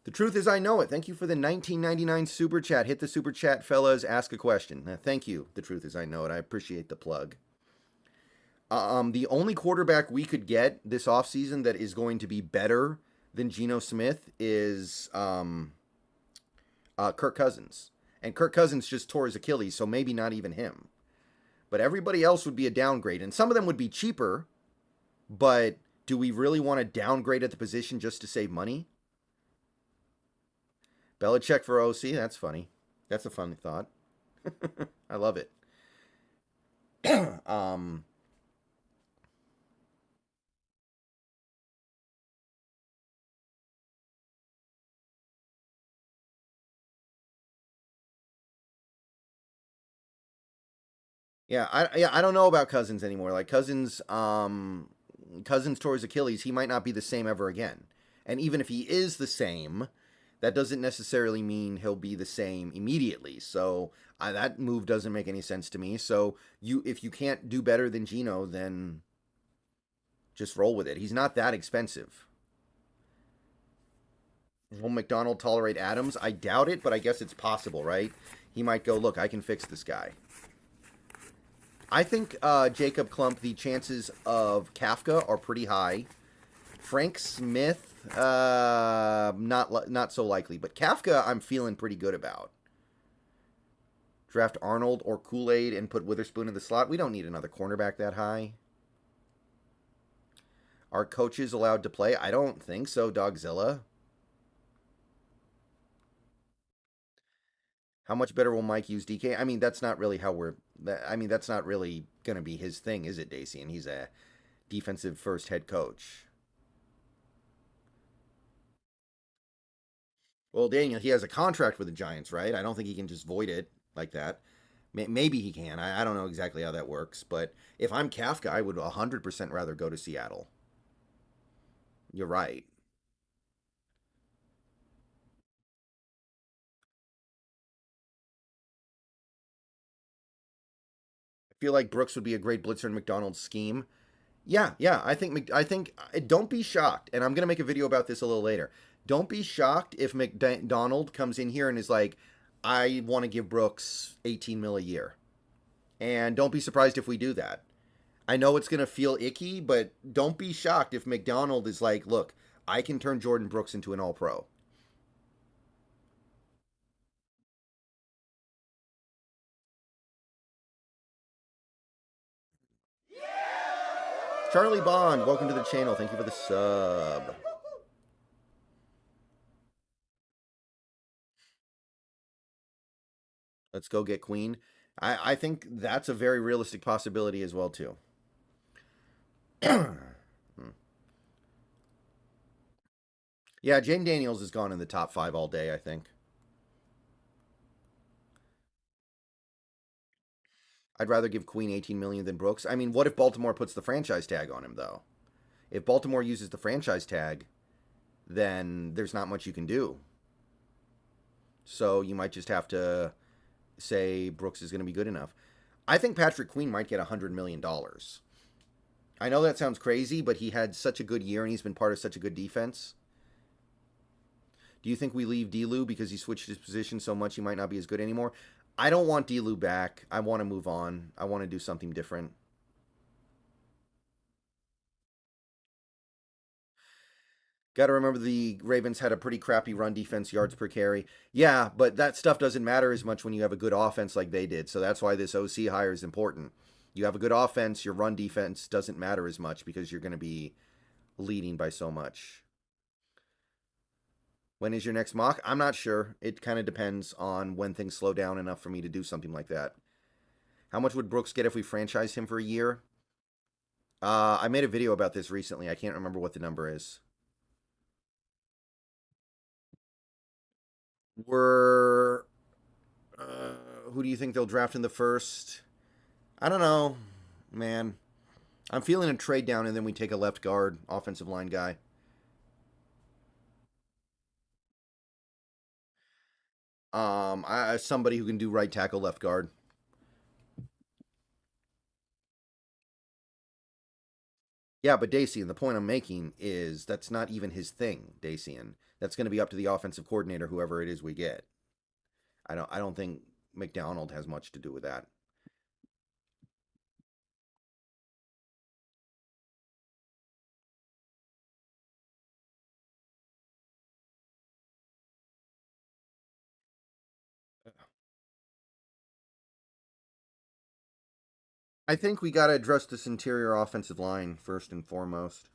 The truth is I know it. Thank you for the 1999 super chat. Hit the super chat, fellas. Ask a question. Thank you. The truth is I know it. I appreciate the plug. The only quarterback we could get this offseason that is going to be better than Geno Smith is Kirk Cousins. And Kirk Cousins just tore his Achilles, so maybe not even him. But everybody else would be a downgrade, and some of them would be cheaper. But do we really want to downgrade at the position just to save money? Belichick for OC? That's funny. That's a funny thought. I love it. um, I don't know about Cousins anymore. Like Cousins tore his Achilles. He might not be the same ever again. And even if he is the same, that doesn't necessarily mean he'll be the same immediately. So that move doesn't make any sense to me. So if you can't do better than Gino, then just roll with it. He's not that expensive. Will Macdonald tolerate Adams? I doubt it, but I guess it's possible, right? He might go, look, I can fix this guy. I think Jacob Clump, the chances of Kafka are pretty high. Frank Smith, not so likely, but Kafka, I'm feeling pretty good about. Draft Arnold or Kool-Aid and put Witherspoon in the slot. We don't need another cornerback that high. Are coaches allowed to play? I don't think so, Dogzilla. How much better will Mike use DK? I mean, that's not really how we're. I mean, that's not really going to be his thing, is it, Dacian? He's a defensive first head coach. Well, Daniel, he has a contract with the Giants, right? I don't think he can just void it like that. Maybe he can. I don't know exactly how that works. But if I'm Kafka, I would 100% rather go to Seattle. You're right. I feel like Brooks would be a great blitzer in McDonald's scheme. Yeah. I think don't be shocked, and I'm gonna make a video about this a little later. Don't be shocked if McDonald comes in here and is like, I want to give Brooks 18 mil a year, and don't be surprised if we do that. I know it's gonna feel icky, but don't be shocked if McDonald is like, look, I can turn Jordan Brooks into an All Pro. Charlie Bond, welcome to the channel. Thank you for the sub. Let's go get Queen. I think that's a very realistic possibility as well too. Yeah, Jane Daniels has gone in the top five all day, I think. I'd rather give Queen 18 million than Brooks. I mean, what if Baltimore puts the franchise tag on him though? If Baltimore uses the franchise tag, then there's not much you can do. So you might just have to say Brooks is going to be good enough. I think Patrick Queen might get $100 million. I know that sounds crazy, but he had such a good year and he's been part of such a good defense. Do you think we leave Delu because he switched his position so much he might not be as good anymore? I don't want Delu back. I want to move on. I want to do something different. Got to remember the Ravens had a pretty crappy run defense, yards per carry. Yeah, but that stuff doesn't matter as much when you have a good offense like they did. So that's why this OC hire is important. You have a good offense, your run defense doesn't matter as much because you're going to be leading by so much. When is your next mock? I'm not sure. It kind of depends on when things slow down enough for me to do something like that. How much would Brooks get if we franchise him for a year? I made a video about this recently. I can't remember what the number is. We're who do you think they'll draft in the first? I don't know, man. I'm feeling a trade down, and then we take a left guard, offensive line guy. Somebody who can do right tackle, left guard. Yeah, but Dacian, the point I'm making is that's not even his thing, Dacian. That's going to be up to the offensive coordinator, whoever it is we get. I don't think Macdonald has much to do with that. I think we got to address this interior offensive line first and foremost.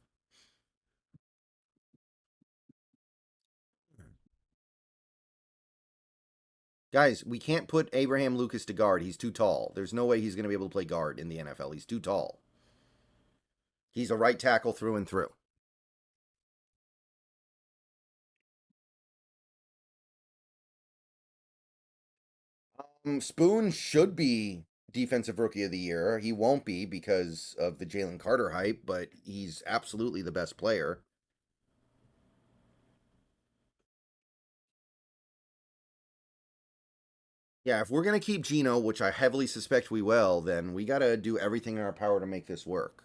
Guys, we can't put Abraham Lucas to guard. He's too tall. There's no way he's going to be able to play guard in the NFL. He's too tall. He's a right tackle through and through. Spoon should be defensive rookie of the year. He won't be because of the Jalen Carter hype, but he's absolutely the best player. Yeah, if we're going to keep Geno, which I heavily suspect we will, then we got to do everything in our power to make this work.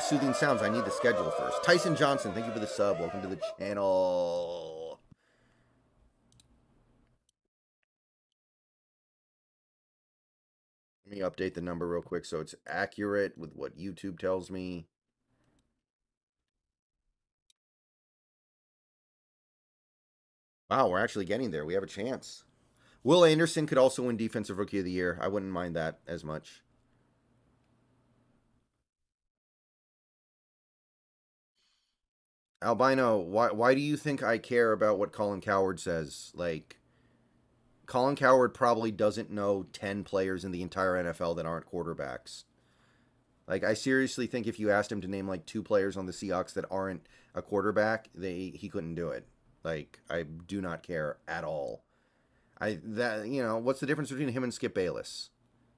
Soothing sounds. I need the schedule first. Tyson Johnson, thank you for the sub. Welcome to the channel. Let me update the number real quick so it's accurate with what YouTube tells me. Wow, we're actually getting there. We have a chance. Will Anderson could also win Defensive Rookie of the Year. I wouldn't mind that as much. Albino, why do you think I care about what Colin Cowherd says? Like, Colin Cowherd probably doesn't know 10 players in the entire NFL that aren't quarterbacks. Like, I seriously think if you asked him to name like 2 players on the Seahawks that aren't a quarterback, he couldn't do it. Like, I do not care at all. What's the difference between him and Skip Bayless?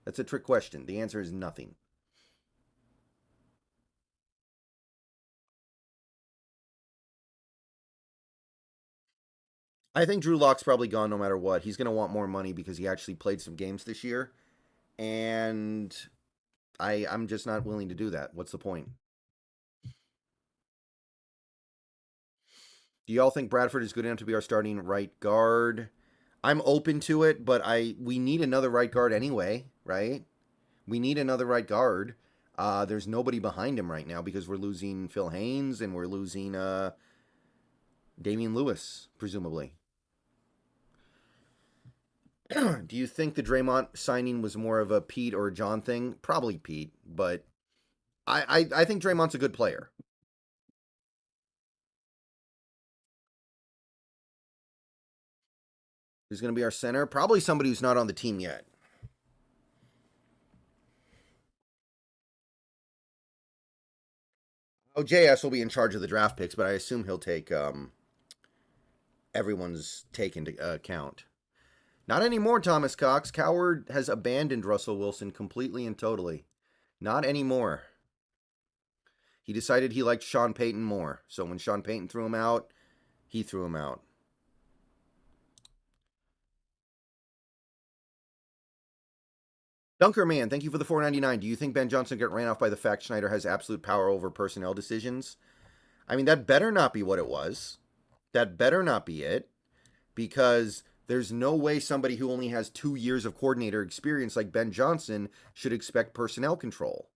That's a trick question. The answer is nothing. I think Drew Lock's probably gone no matter what. He's going to want more money because he actually played some games this year. And I'm just not willing to do that. What's the point? Do y'all think Bradford is good enough to be our starting right guard? I'm open to it, but we need another right guard anyway, right? We need another right guard. There's nobody behind him right now because we're losing Phil Haynes and we're losing Damian Lewis, presumably. Do you think the Dre'mont signing was more of a Pete or a John thing? Probably Pete, but I think Dre'mont's a good player. Who's going to be our center? Probably somebody who's not on the team yet. Oh, JS will be in charge of the draft picks, but I assume he'll take everyone's take into account. Not anymore, Thomas Cox. Cowherd has abandoned Russell Wilson completely and totally. Not anymore. He decided he liked Sean Payton more. So when Sean Payton threw him out, he threw him out. Dunker Man, thank you for the $4.99. Do you think Ben Johnson got ran off by the fact Schneider has absolute power over personnel decisions? I mean, that better not be what it was. That better not be it. Because there's no way somebody who only has 2 years of coordinator experience like Ben Johnson should expect personnel control.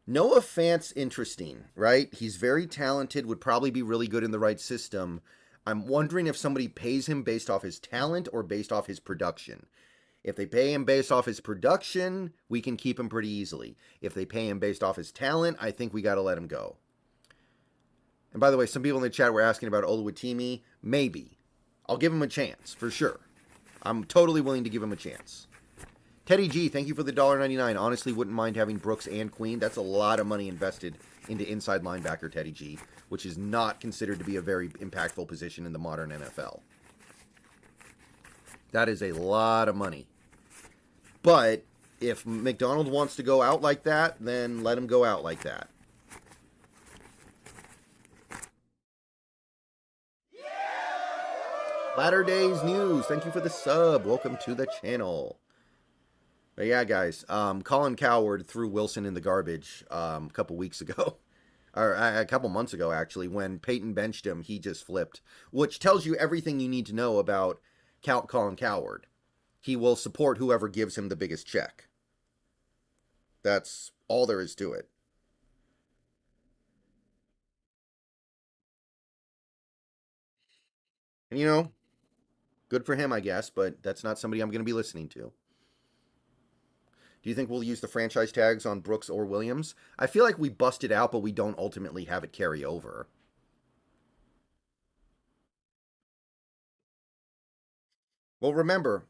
Noah Fant's interesting, right? He's very talented, would probably be really good in the right system. I'm wondering if somebody pays him based off his talent or based off his production. If they pay him based off his production, we can keep him pretty easily. If they pay him based off his talent, I think we got to let him go. And by the way, some people in the chat were asking about Oluwatimi. Maybe. I'll give him a chance, for sure. I'm totally willing to give him a chance. Teddy G, thank you for the $1.99. Honestly, wouldn't mind having Brooks and Queen. That's a lot of money invested into inside linebacker, Teddy G, which is not considered to be a very impactful position in the modern NFL. That is a lot of money. But if Macdonald wants to go out like that, then let him go out like that. Latter Days News, thank you for the sub. Welcome to the channel. But yeah, guys, Colin Cowherd threw Wilson in the garbage a couple weeks ago. Or a couple months ago, actually, when Peyton benched him, he just flipped. Which tells you everything you need to know about Colin Cowherd. He will support whoever gives him the biggest check. That's all there is to it. And good for him, I guess, but that's not somebody I'm going to be listening to. Do you think we'll use the franchise tags on Brooks or Williams? I feel like we bust it out, but we don't ultimately have it carry over. Well, remember,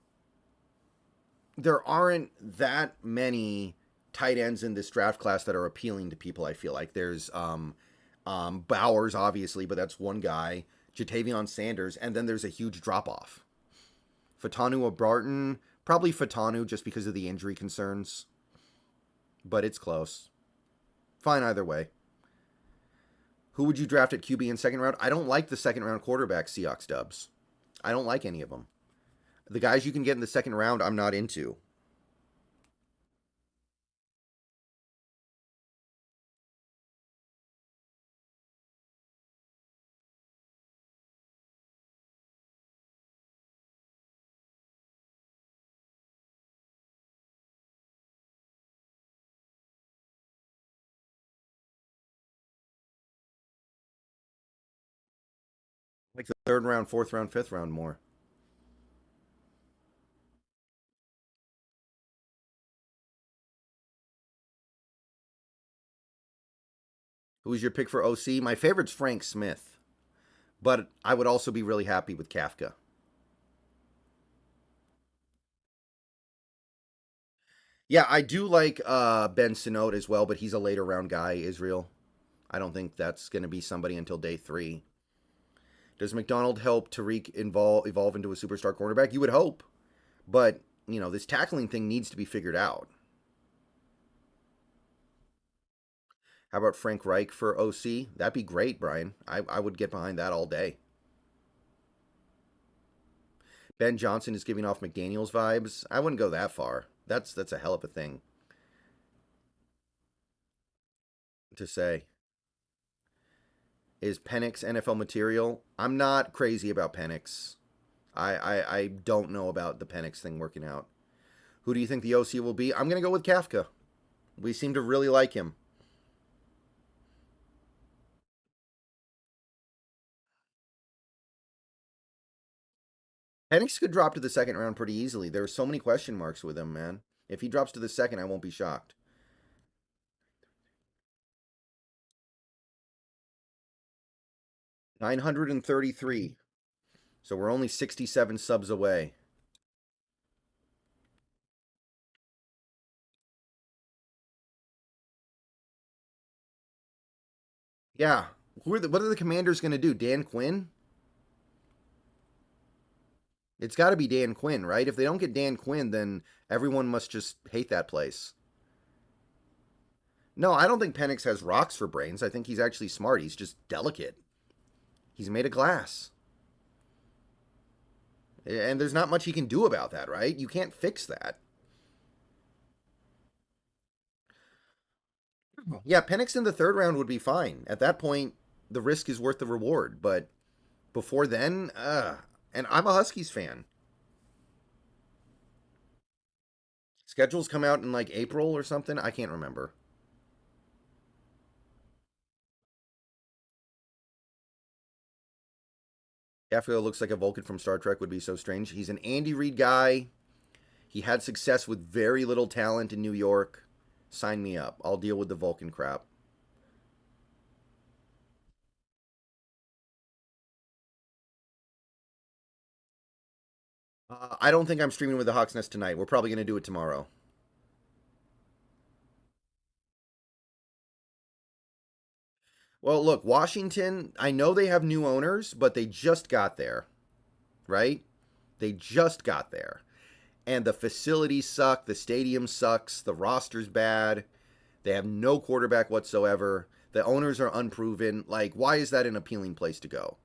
there aren't that many tight ends in this draft class that are appealing to people. I feel like there's Bowers, obviously, but that's one guy. Jatavion Sanders, and then there's a huge drop off. Fatanu or Barton, probably Fatanu just because of the injury concerns, but it's close. Fine either way. Who would you draft at QB in second round? I don't like the second round quarterback Seahawks dubs. I don't like any of them. The guys you can get in the second round, I'm not into. Like the third round, fourth round, fifth round more. Who's your pick for OC? My favorite's Frank Smith, but I would also be really happy with Kafka. Yeah, I do like Ben Sinot as well, but he's a later round guy, Israel. I don't think that's going to be somebody until day three. Does Macdonald help Tariq evolve into a superstar cornerback? You would hope, but this tackling thing needs to be figured out. How about Frank Reich for OC? That'd be great, Brian. I would get behind that all day. Ben Johnson is giving off McDaniel's vibes. I wouldn't go that far. That's a hell of a thing to say. Is Penix NFL material? I'm not crazy about Penix. I don't know about the Penix thing working out. Who do you think the OC will be? I'm going to go with Kafka. We seem to really like him. Penix could drop to the second round pretty easily. There are so many question marks with him, man. If he drops to the second, I won't be shocked. 933. So we're only 67 subs away. Yeah. What are the Commanders going to do? Dan Quinn? It's got to be Dan Quinn, right? If they don't get Dan Quinn, then everyone must just hate that place. No, I don't think Penix has rocks for brains. I think he's actually smart. He's just delicate. He's made of glass. And there's not much he can do about that, right? You can't fix that. Yeah, Penix in the third round would be fine. At that point, the risk is worth the reward. But before then, and I'm a Huskies fan. Schedules come out in like April or something. I can't remember. Gaffio looks like a Vulcan from Star Trek would be so strange. He's an Andy Reid guy. He had success with very little talent in New York. Sign me up. I'll deal with the Vulcan crap. I don't think I'm streaming with the Hawks Nest tonight. We're probably going to do it tomorrow. Well, look, Washington, I know they have new owners, but they just got there, right? They just got there. And the facilities suck, the stadium sucks, the roster's bad. They have no quarterback whatsoever. The owners are unproven. Like, why is that an appealing place to go?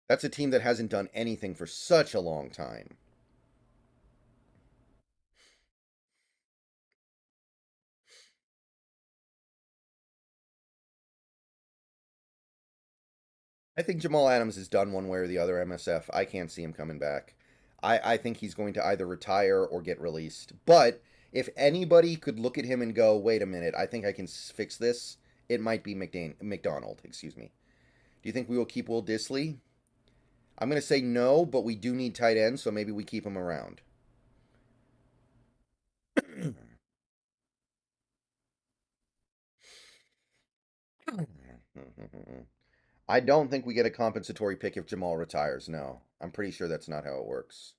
That's a team that hasn't done anything for such a long time. I think Jamal Adams is done one way or the other, MSF. I can't see him coming back. I think he's going to either retire or get released. But If anybody could look at him and go, wait a minute, I think I can fix this, it might be Macdonald. Excuse me. Do you think we will keep Will Disley? I'm going to say no, but we do need tight ends, so maybe we keep him around. I don't think we get a compensatory pick if Jamal retires. No, I'm pretty sure that's not how it works.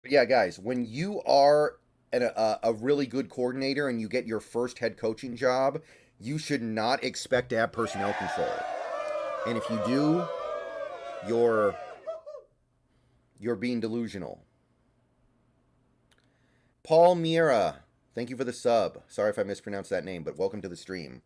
But yeah, guys, when you are a really good coordinator and you get your first head coaching job, you should not expect to have personnel control. And if you do, you're you're being delusional. Paul Mira, thank you for the sub. Sorry if I mispronounced that name, but welcome to the stream.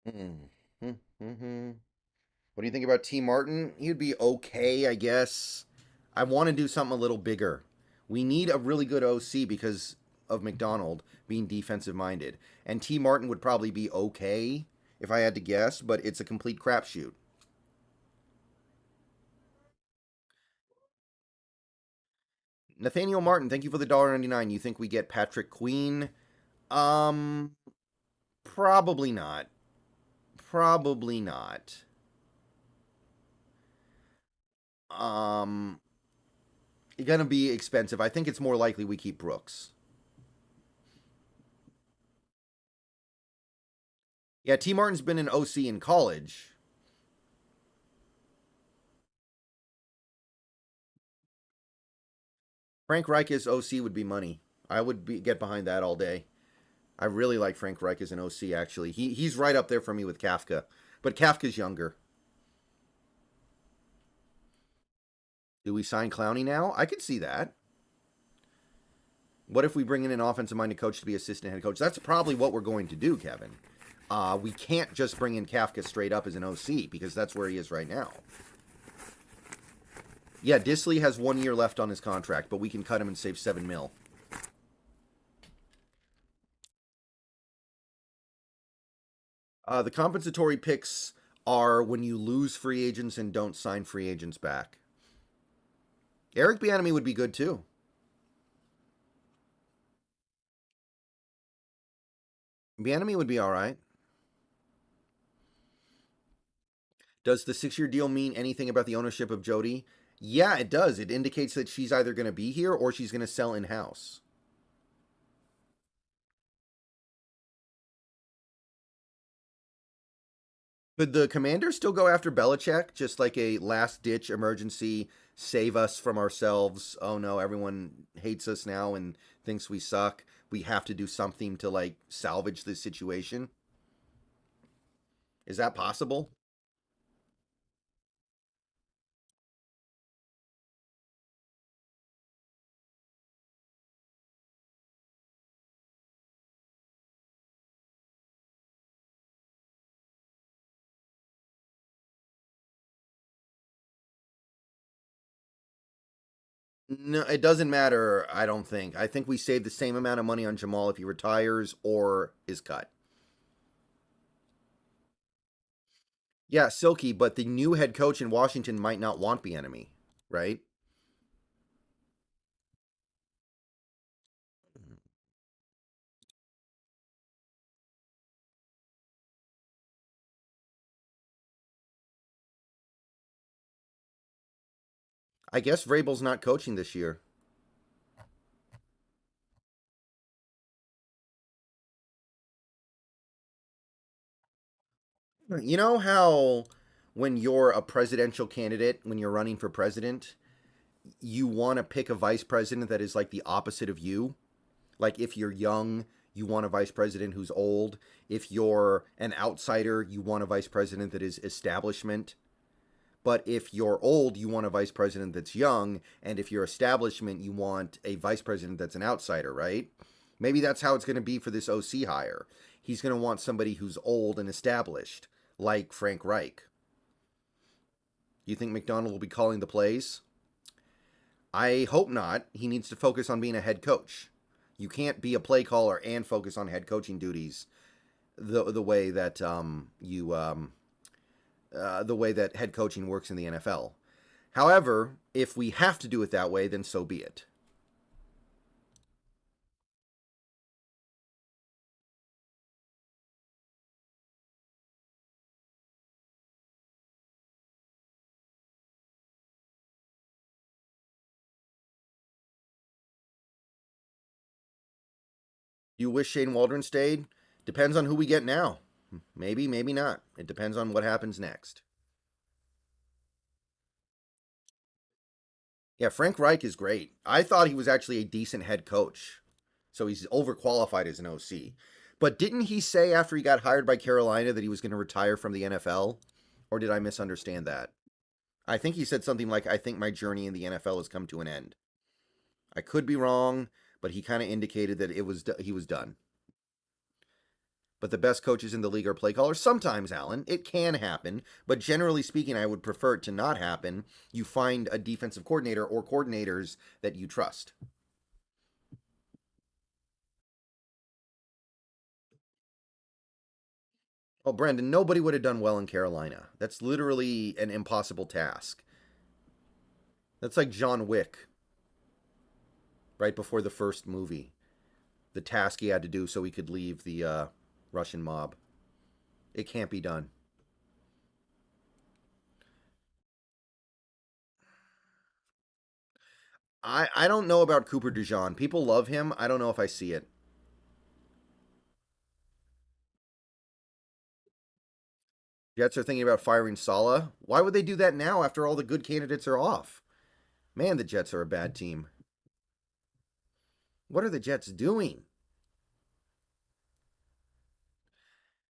Mm-hmm. Mm-hmm. What do you think about T. Martin? He'd be okay, I guess. I want to do something a little bigger. We need a really good OC because of Macdonald being defensive minded. And T. Martin would probably be okay if I had to guess, but it's a complete crapshoot. Nathaniel Martin, thank you for the $1.99. You think we get Patrick Queen? Um, probably not. Probably not. Um, gonna be expensive. I think it's more likely we keep Brooks. Yeah, T. Martin's been an OC in college. Frank Reich as OC would be money. I would get behind that all day. I really like Frank Reich as an OC. Actually, he's right up there for me with Kafka, but Kafka's younger. Do we sign Clowney now? I could see that. What if we bring in an offensive-minded coach to be assistant head coach? That's probably what we're going to do, Kevin. We can't just bring in Kafka straight up as an OC because that's where he is right now. Yeah, Disley has 1 year left on his contract, but we can cut him and save $7 million. The compensatory picks are when you lose free agents and don't sign free agents back. Eric Bieniemy would be good too. Bieniemy would be all right. Does the 6 year deal mean anything about the ownership of Jody? Yeah, it does. It indicates that she's either going to be here or she's going to sell in house. Could the Commanders still go after Belichick, just like a last ditch emergency, save us from ourselves? Oh no, everyone hates us now and thinks we suck. We have to do something to like salvage this situation. Is that possible? No, it doesn't matter. I don't think. I think we save the same amount of money on Jamal if he retires or is cut. Yeah, Silky, but the new head coach in Washington might not want Bieniemy, right? I guess Vrabel's not coaching this year. You know how when you're a presidential candidate, when you're running for president, you want to pick a vice president that is like the opposite of you? Like if you're young, you want a vice president who's old. If you're an outsider, you want a vice president that is establishment. But if you're old, you want a vice president that's young. And if you're establishment, you want a vice president that's an outsider, right? Maybe that's how it's going to be for this OC hire. He's going to want somebody who's old and established, like Frank Reich. You think Macdonald will be calling the plays? I hope not. He needs to focus on being a head coach. You can't be a play caller and focus on head coaching duties the way that the way that head coaching works in the NFL. However, if we have to do it that way, then so be it. You wish Shane Waldron stayed? Depends on who we get now. Maybe, maybe not. It depends on what happens next. Yeah, Frank Reich is great. I thought he was actually a decent head coach. So he's overqualified as an OC. But didn't he say after he got hired by Carolina that he was going to retire from the NFL? Or did I misunderstand that? I think he said something like, I think my journey in the NFL has come to an end. I could be wrong, but he kind of indicated that he was done. But the best coaches in the league are play callers. Sometimes, Alan, it can happen, but generally speaking, I would prefer it to not happen. You find a defensive coordinator or coordinators that you trust. Oh, Brendan, nobody would have done well in Carolina. That's literally an impossible task. That's like John Wick right before the first movie. The task he had to do so he could leave the Russian mob. It can't be done. I don't know about Cooper DeJean. People love him. I don't know if I see it. Jets are thinking about firing Sala. Why would they do that now after all the good candidates are off? Man, the Jets are a bad team. What are the Jets doing?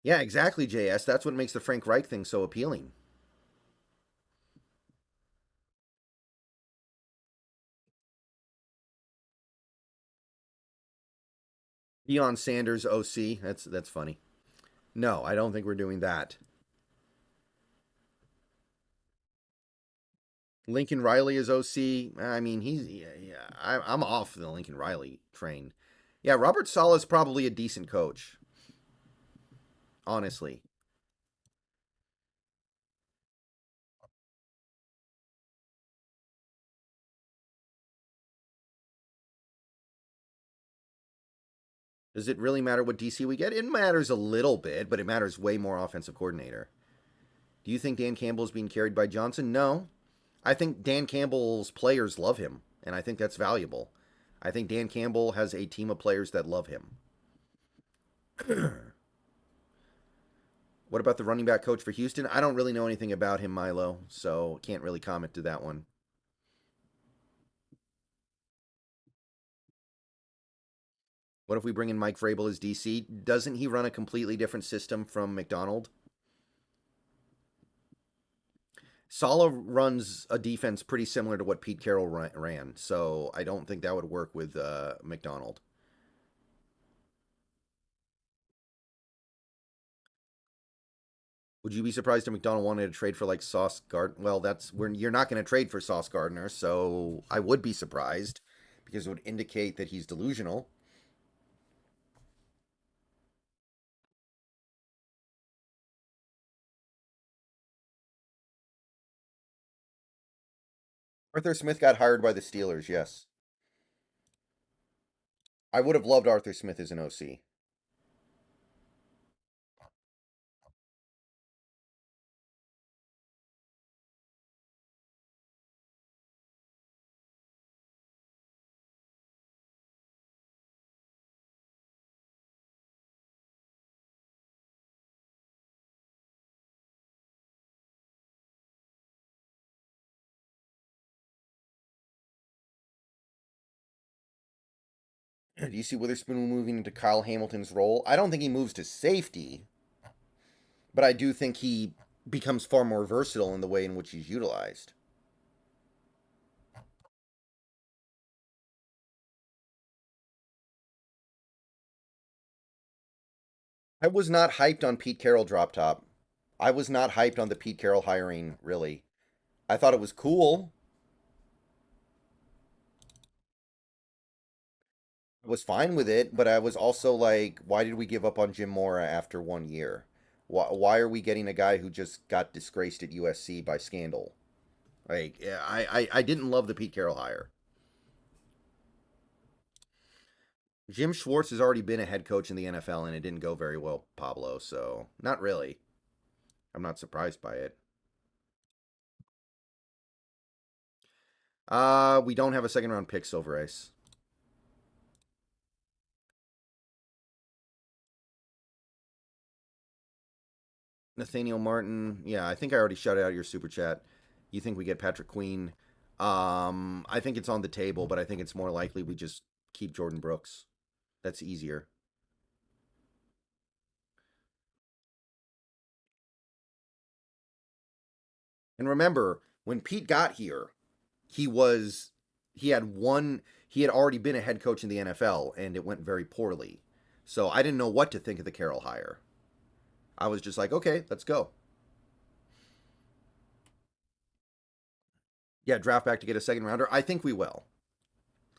Yeah, exactly, JS. That's what makes the Frank Reich thing so appealing. Deion Sanders, OC. That's funny. No, I don't think we're doing that. Lincoln Riley is OC. I mean, I'm off the Lincoln Riley train. Yeah, Robert Sala is probably a decent coach. Honestly, does it really matter what DC we get? It matters a little bit, but it matters way more offensive coordinator. Do you think Dan Campbell is being carried by Johnson? No. I think Dan Campbell's players love him, and I think that's valuable. I think Dan Campbell has a team of players that love him. What about the running back coach for Houston? I don't really know anything about him, Milo, so can't really comment to that one. What if we bring in Mike Vrabel as DC? Doesn't he run a completely different system from Macdonald? Sala runs a defense pretty similar to what Pete Carroll ran, so I don't think that would work with Macdonald. Would you be surprised if McDonald wanted to trade for like Sauce Gardner? Well, that's where you're not going to trade for Sauce Gardner, so I would be surprised because it would indicate that he's delusional. Arthur Smith got hired by the Steelers, yes. I would have loved Arthur Smith as an OC. Do you see Witherspoon moving into Kyle Hamilton's role? I don't think he moves to safety, but I do think he becomes far more versatile in the way in which he's utilized. I was not hyped on Pete Carroll drop top. I was not hyped on the Pete Carroll hiring, really. I thought it was cool. I was fine with it, but I was also like, why did we give up on Jim Mora after 1 year? Why are we getting a guy who just got disgraced at USC by scandal? Like, yeah, I didn't love the Pete Carroll hire. Jim Schwartz has already been a head coach in the NFL, and it didn't go very well, Pablo. So, not really. I'm not surprised by it. We don't have a second round pick, Silver Ace. Nathaniel Martin. Yeah, I think I already shouted out your super chat. You think we get Patrick Queen? I think it's on the table, but I think it's more likely we just keep Jordan Brooks. That's easier. And remember, when Pete got here, he was he had already been a head coach in the NFL and it went very poorly. So I didn't know what to think of the Carroll hire. I was just like, okay, let's go. Yeah, draft back to get a second rounder. I think we will.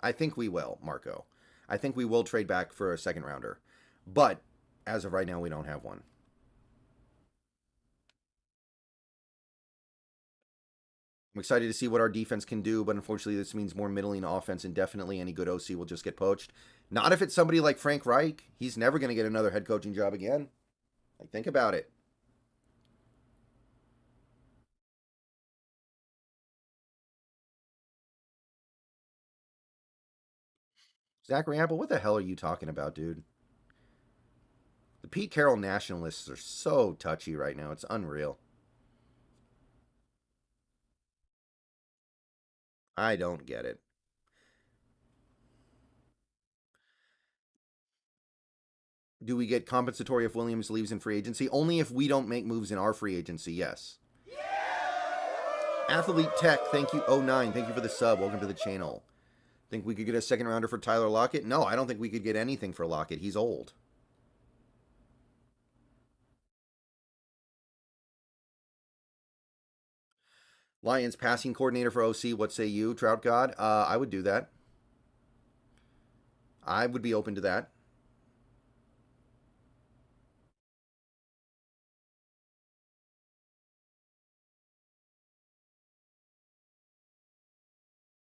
I think we will, Marco. I think we will trade back for a second rounder. But as of right now, we don't have one. I'm excited to see what our defense can do, but unfortunately, this means more middling offense, and definitely any good OC will just get poached. Not if it's somebody like Frank Reich. He's never going to get another head coaching job again. Like, think about it. Zachary Apple, what the hell are you talking about, dude? The Pete Carroll nationalists are so touchy right now. It's unreal. I don't get it. Do we get compensatory if Williams leaves in free agency? Only if we don't make moves in our free agency, yes. Athlete Tech, thank you. Oh nine, thank you for the sub. Welcome to the channel. Think we could get a second rounder for Tyler Lockett? No, I don't think we could get anything for Lockett. He's old. Lions passing coordinator for OC. What say you, Trout God? I would do that. I would be open to that.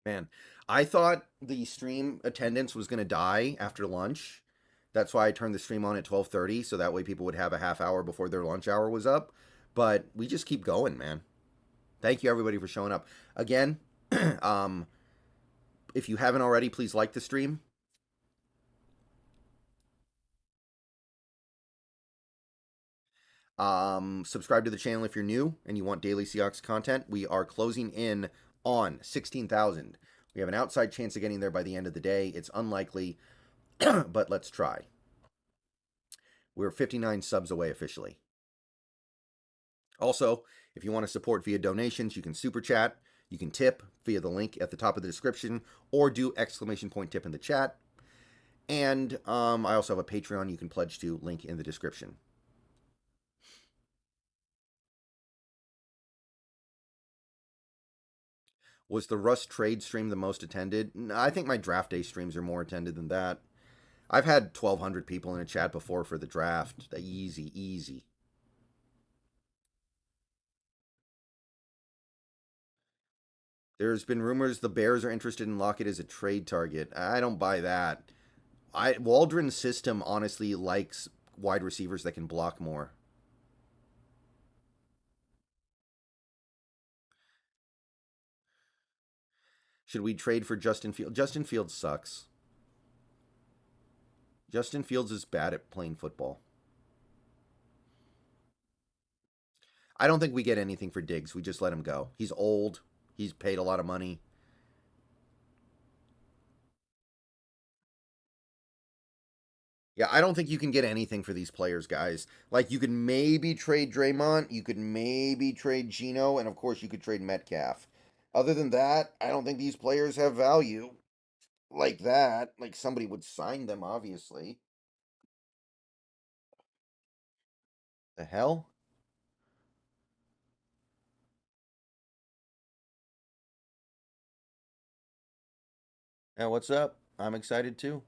Man, I thought the stream attendance was going to die after lunch. That's why I turned the stream on at 12:30 so that way people would have a half hour before their lunch hour was up. But we just keep going, man. Thank you everybody for showing up. Again, um if you haven't already, please like the stream. Subscribe to the channel if you're new and you want daily Seahawks content. We are closing in on 16,000. We have an outside chance of getting there by the end of the day. It's unlikely, but let's try. We're 59 subs away officially. Also, if you want to support via donations, you can super chat, you can tip via the link at the top of the description, or do exclamation point tip in the chat. And I also have a Patreon you can pledge to, link in the description. Was the Russ trade stream the most attended? I think my draft day streams are more attended than that. I've had 1,200 people in a chat before for the draft. Easy, easy. There's been rumors the Bears are interested in Lockett as a trade target. I don't buy that. Waldron's system honestly likes wide receivers that can block more. Should we trade for Justin Fields? Justin Fields sucks. Justin Fields is bad at playing football. I don't think we get anything for Diggs. We just let him go. He's old. He's paid a lot of money. Yeah, I don't think you can get anything for these players, guys. Like, you could maybe trade Dre'mont, you could maybe trade Gino, and of course, you could trade Metcalf. Other than that, I don't think these players have value like that. Like, somebody would sign them, obviously. The hell? And what's up? I'm excited too.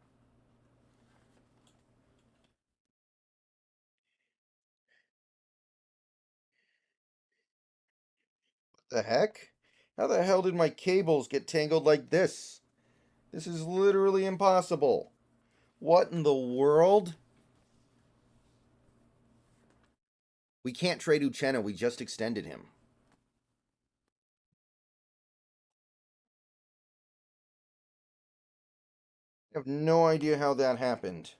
The heck? How the hell did my cables get tangled like this? This is literally impossible. What in the world? We can't trade Uchenna. We just extended him. I have no idea how that happened.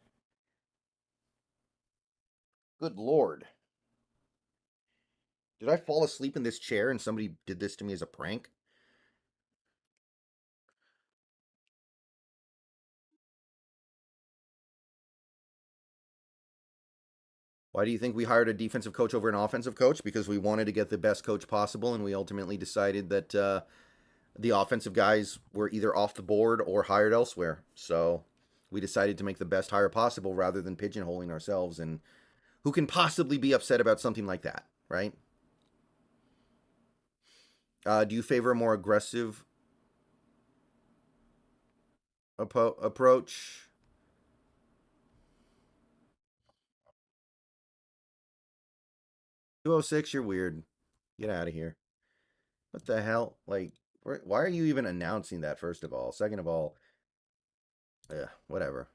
Good lord. Did I fall asleep in this chair and somebody did this to me as a prank? Why do you think we hired a defensive coach over an offensive coach? Because we wanted to get the best coach possible, and we ultimately decided that the offensive guys were either off the board or hired elsewhere. So we decided to make the best hire possible rather than pigeonholing ourselves. And who can possibly be upset about something like that, right? Do you favor a more aggressive approach? 206, you're weird. Get out of here. What the hell? Like, why are you even announcing that, first of all? Second of all, whatever.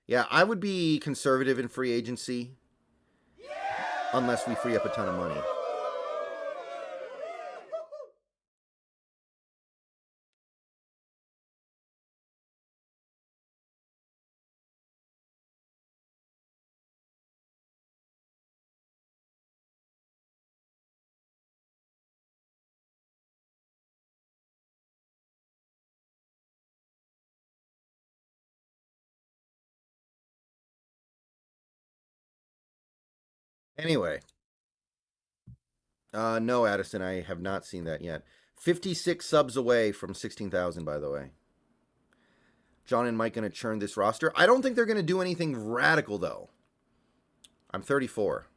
Yeah, I would be conservative in free agency unless we free up a ton of money. Anyway, no, Addison, I have not seen that yet. 56 subs away from 16,000, by the way. John and Mike going to churn this roster. I don't think they're going to do anything radical, though. I'm 34.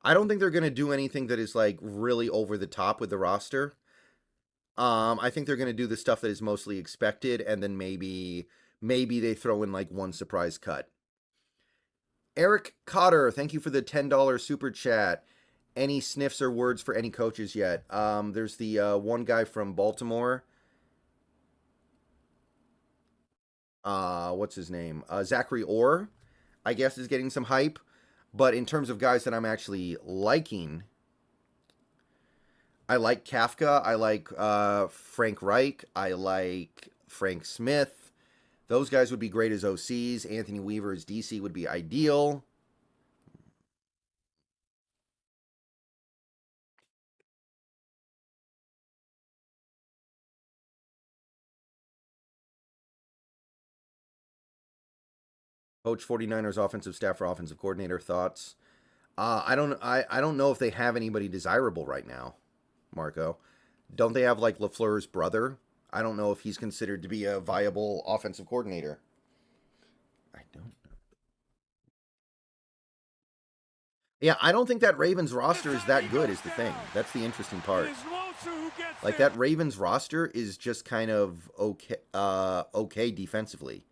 I don't think they're going to do anything that is like really over the top with the roster. I think they're going to do the stuff that is mostly expected, and then maybe they throw in like one surprise cut. Eric Cotter, thank you for the $10 super chat. Any sniffs or words for any coaches yet? There's the one guy from Baltimore. What's his name? Zachary Orr, I guess, is getting some hype. But in terms of guys that I'm actually liking, I like Kafka. I like Frank Reich. I like Frank Smith. Those guys would be great as OCs. Anthony Weaver as DC would be ideal. Coach 49ers offensive staff or offensive coordinator thoughts. I don't know if they have anybody desirable right now, Marco. Don't they have like LaFleur's brother? I don't know if he's considered to be a viable offensive coordinator. I don't. Yeah, I don't think that Ravens roster is that good. Is the thing. That's the interesting part. Like that Ravens roster is just kind of okay. Okay defensively.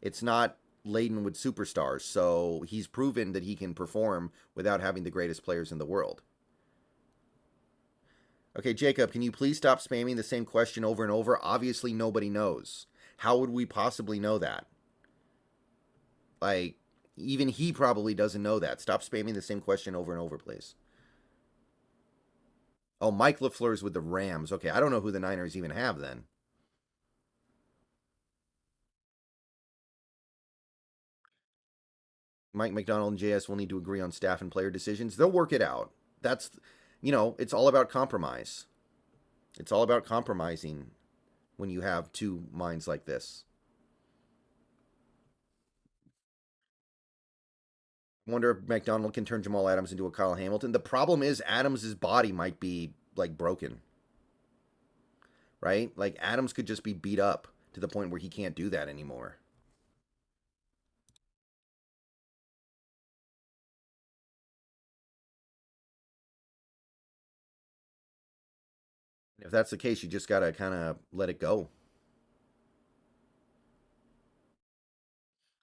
It's not laden with superstars, so he's proven that he can perform without having the greatest players in the world. Okay, Jacob, can you please stop spamming the same question over and over? Obviously, nobody knows. How would we possibly know that? Like, even he probably doesn't know that. Stop spamming the same question over and over, please. Oh, Mike LaFleur's with the Rams. Okay, I don't know who the Niners even have then. Mike Macdonald and JS will need to agree on staff and player decisions. They'll work it out. That's, it's all about compromise. It's all about compromising when you have two minds like this. I wonder if Macdonald can turn Jamal Adams into a Kyle Hamilton. The problem is Adams' body might be like broken, right? Like Adams could just be beat up to the point where he can't do that anymore. If that's the case, you just got to kind of let it go.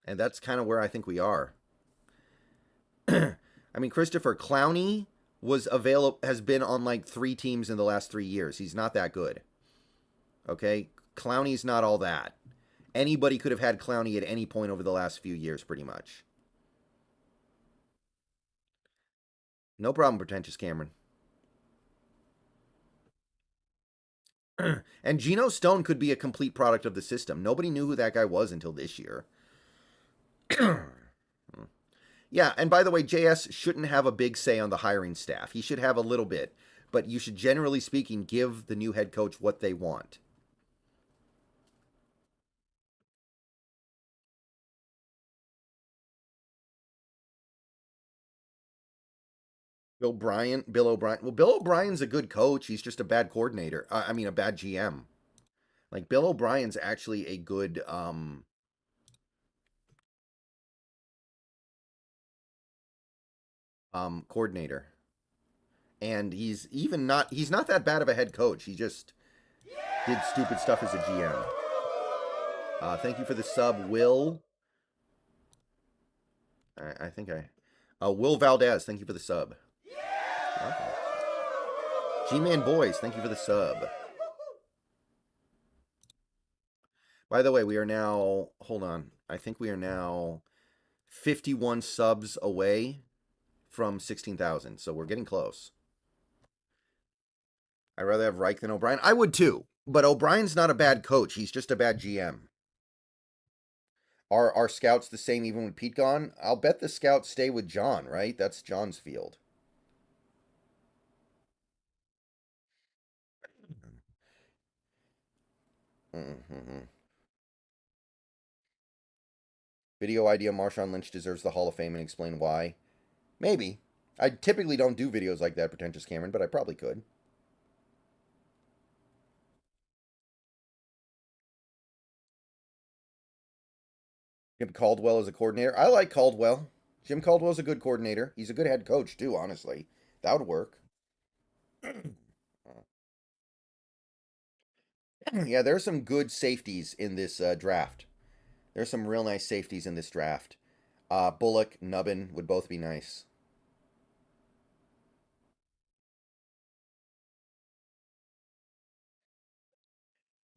And that's kind of where I think we are. I mean, Christopher Clowney was available has been on like 3 teams in the last 3 years. He's not that good. Okay, Clowney's not all that. Anybody could have had Clowney at any point over the last few years, pretty much. No problem, pretentious Cameron. And Geno Stone could be a complete product of the system. Nobody knew who that guy was until this year. Yeah, and by the way, JS shouldn't have a big say on the hiring staff. He should have a little bit, but you should, generally speaking, give the new head coach what they want. Bill O'Brien. Well, Bill O'Brien's a good coach. He's just a bad coordinator. I mean, a bad GM. Like Bill O'Brien's actually a good coordinator, and he's not that bad of a head coach. He just did stupid stuff as a GM. Thank you for the sub, Will. I think I. Will Valdez, thank you for the sub. Okay. G-Man Boys, thank you for the sub. By the way, we are now. Hold on. I think we are now 51 subs away from 16,000, so we're getting close. I'd rather have Reich than O'Brien. I would too, but O'Brien's not a bad coach. He's just a bad GM. Are our scouts the same even with Pete gone? I'll bet the scouts stay with John, right? That's John's field. Mm-hmm. Video idea Marshawn Lynch deserves the Hall of Fame and explain why. Maybe. I typically don't do videos like that, pretentious Cameron, but I probably could. Jim Caldwell as a coordinator. I like Caldwell. Jim Caldwell's a good coordinator. He's a good head coach too, honestly. That would work. Yeah, there's some good safeties in this draft. There's some real nice safeties in this draft. Bullock, Nubbin would both be nice.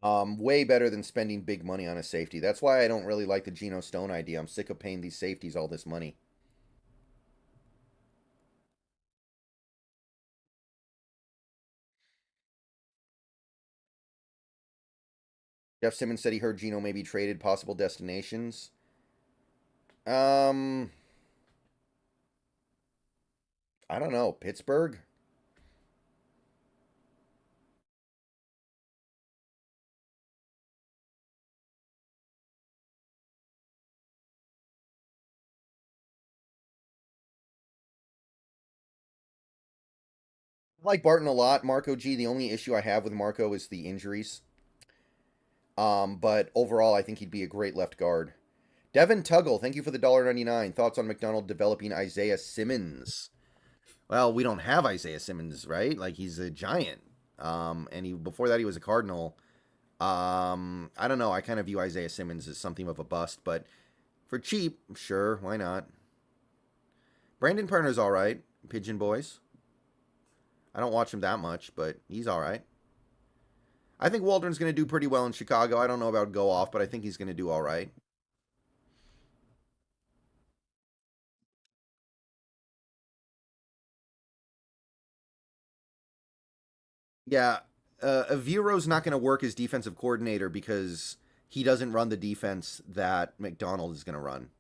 Way better than spending big money on a safety. That's why I don't really like the Geno Stone idea. I'm sick of paying these safeties all this money. Jeff Simmons said he heard Geno may be traded. Possible destinations. Um, I don't know. Pittsburgh. I like Barton a lot. Marco G. The only issue I have with Marco is the injuries. But overall, I think he'd be a great left guard. Devin Tuggle, thank you for the $1.99. Thoughts on Macdonald developing Isaiah Simmons? Well, we don't have Isaiah Simmons, right? Like he's a giant. And before that he was a Cardinal. I don't know. I kind of view Isaiah Simmons as something of a bust, but for cheap, sure, why not? Brandon Perner's all right. Pigeon Boys. I don't watch him that much, but he's all right. I think Waldron's going to do pretty well in Chicago. I don't know about go off, but I think he's going to do all right. Yeah, Aviro's not going to work as defensive coordinator because he doesn't run the defense that Macdonald is going to run.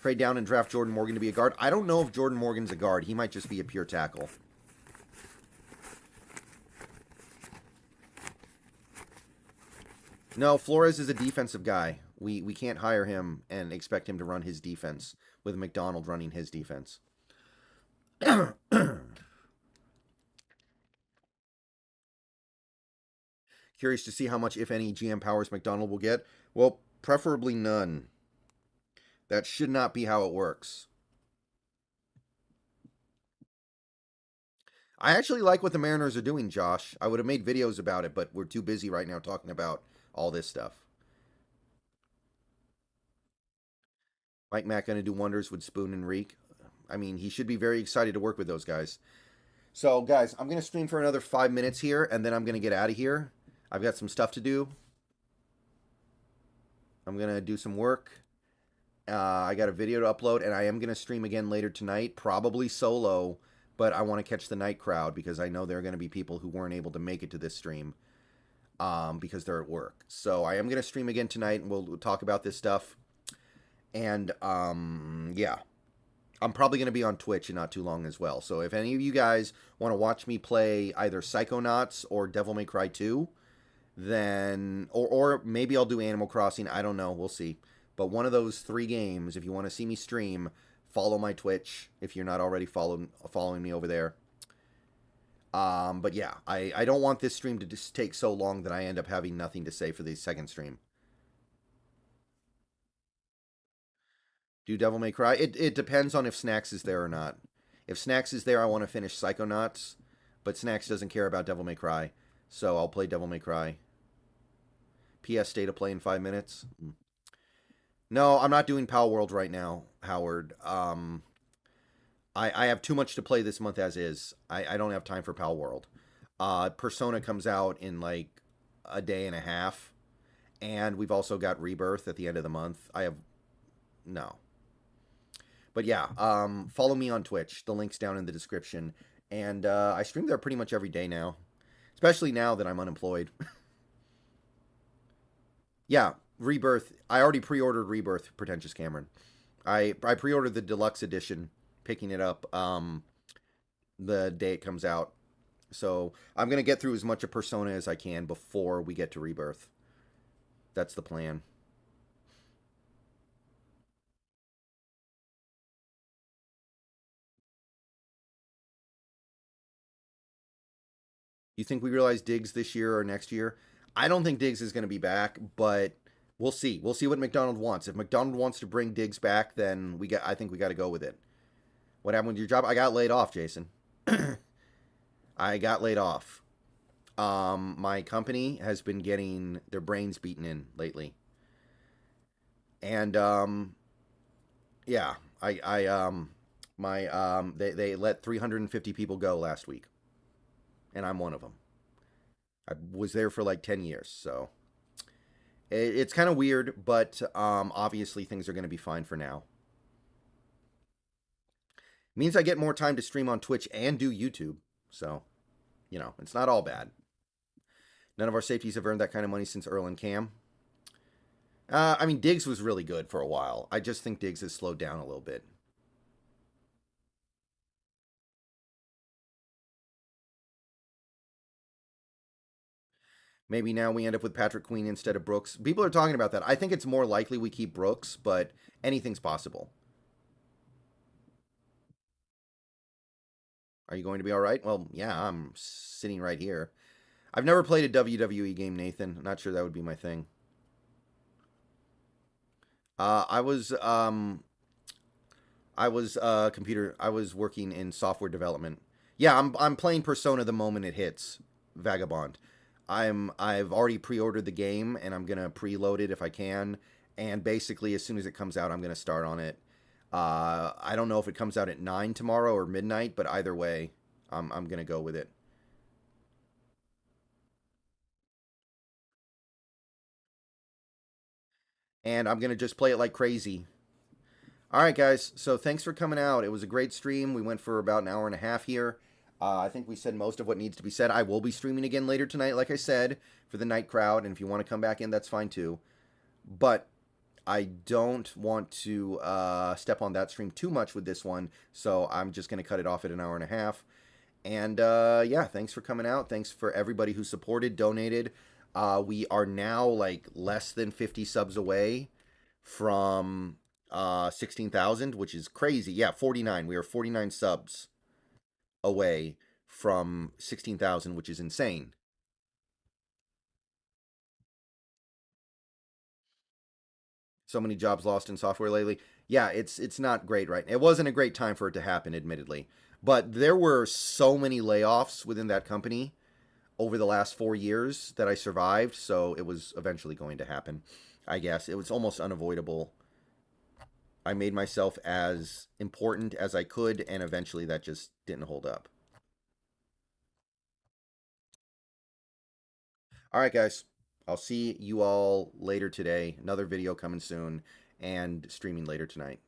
Trade down and draft Jordan Morgan to be a guard. I don't know if Jordan Morgan's a guard. He might just be a pure tackle. No, Flores is a defensive guy. We can't hire him and expect him to run his defense with Macdonald running his defense. Curious to see how much, if any, GM powers Macdonald will get. Well, preferably none. That should not be how it works. I actually like what the Mariners are doing, Josh. I would have made videos about it, but we're too busy right now talking about all this stuff. Mike Mack going to do wonders with Spoon and Reek. I mean, he should be very excited to work with those guys. So, guys, I'm going to stream for another 5 minutes here, and then I'm going to get out of here. I've got some stuff to do. I'm going to do some work. I got a video to upload, and I am going to stream again later tonight, probably solo, but I want to catch the night crowd because I know there are going to be people who weren't able to make it to this stream because they're at work. So I am going to stream again tonight, and we'll talk about this stuff. And yeah, I'm probably going to be on Twitch in not too long as well. So if any of you guys want to watch me play either Psychonauts or Devil May Cry 2, then or maybe I'll do Animal Crossing. I don't know. We'll see. But one of those three games, if you want to see me stream, follow my Twitch if you're not already following me over there. But yeah, I don't want this stream to just take so long that I end up having nothing to say for the second stream. Do Devil May Cry? It depends on if Snacks is there or not. If Snacks is there, I want to finish Psychonauts, but Snacks doesn't care about Devil May Cry, so I'll play Devil May Cry. PS State to play in 5 minutes. No, I'm not doing Pal World right now, Howard. I have too much to play this month as is. I don't have time for Pal World. Persona comes out in like a day and a half, and we've also got Rebirth at the end of the month. I have no. But yeah, follow me on Twitch. The link's down in the description. And I stream there pretty much every day now, especially now that I'm unemployed. Yeah, Rebirth. I already pre-ordered Rebirth, Pretentious Cameron. I pre-ordered the deluxe edition, picking it up the day it comes out. So I'm gonna get through as much of Persona as I can before we get to Rebirth. That's the plan. You think we realize Diggs this year or next year? I don't think Diggs is going to be back, but we'll see. We'll see what Macdonald wants. If Macdonald wants to bring Diggs back, then I think we got to go with it. What happened with your job? I got laid off, Jason. I got laid off. My company has been getting their brains beaten in lately, and yeah, I my they let 350 people go last week, and I'm one of them. I was there for like 10 years, so it's kind of weird, but obviously things are going to be fine for now. It means I get more time to stream on Twitch and do YouTube, so it's not all bad. None of our safeties have earned that kind of money since Earl and Cam. I mean, Diggs was really good for a while. I just think Diggs has slowed down a little bit. Maybe now we end up with Patrick Queen instead of Brooks. People are talking about that. I think it's more likely we keep Brooks, but anything's possible. Are you going to be all right? Well, yeah, I'm sitting right here. I've never played a WWE game, Nathan. Not sure that would be my thing. I was computer. I was working in software development. Yeah, I'm playing Persona the moment it hits. Vagabond. I've already pre-ordered the game and I'm gonna preload it if I can. And basically, as soon as it comes out, I'm gonna start on it. I don't know if it comes out at 9 tomorrow or midnight, but either way, I'm gonna go with it. And I'm gonna just play it like crazy. All right, guys. So thanks for coming out. It was a great stream. We went for about an hour and a half here. I think we said most of what needs to be said. I will be streaming again later tonight, like I said, for the night crowd. And if you want to come back in, that's fine too. But I don't want to step on that stream too much with this one. So I'm just going to cut it off at an hour and a half. And yeah, thanks for coming out. Thanks for everybody who supported, donated. We are now like less than 50 subs away from 16,000, which is crazy. Yeah, 49. We are 49 subs away from 16,000, which is insane. So many jobs lost in software lately. Yeah, it's not great, right? It wasn't a great time for it to happen, admittedly. But there were so many layoffs within that company over the last 4 years that I survived, so it was eventually going to happen. I guess it was almost unavoidable. I made myself as important as I could, and eventually that just didn't hold up. All right, guys. I'll see you all later today. Another video coming soon and streaming later tonight.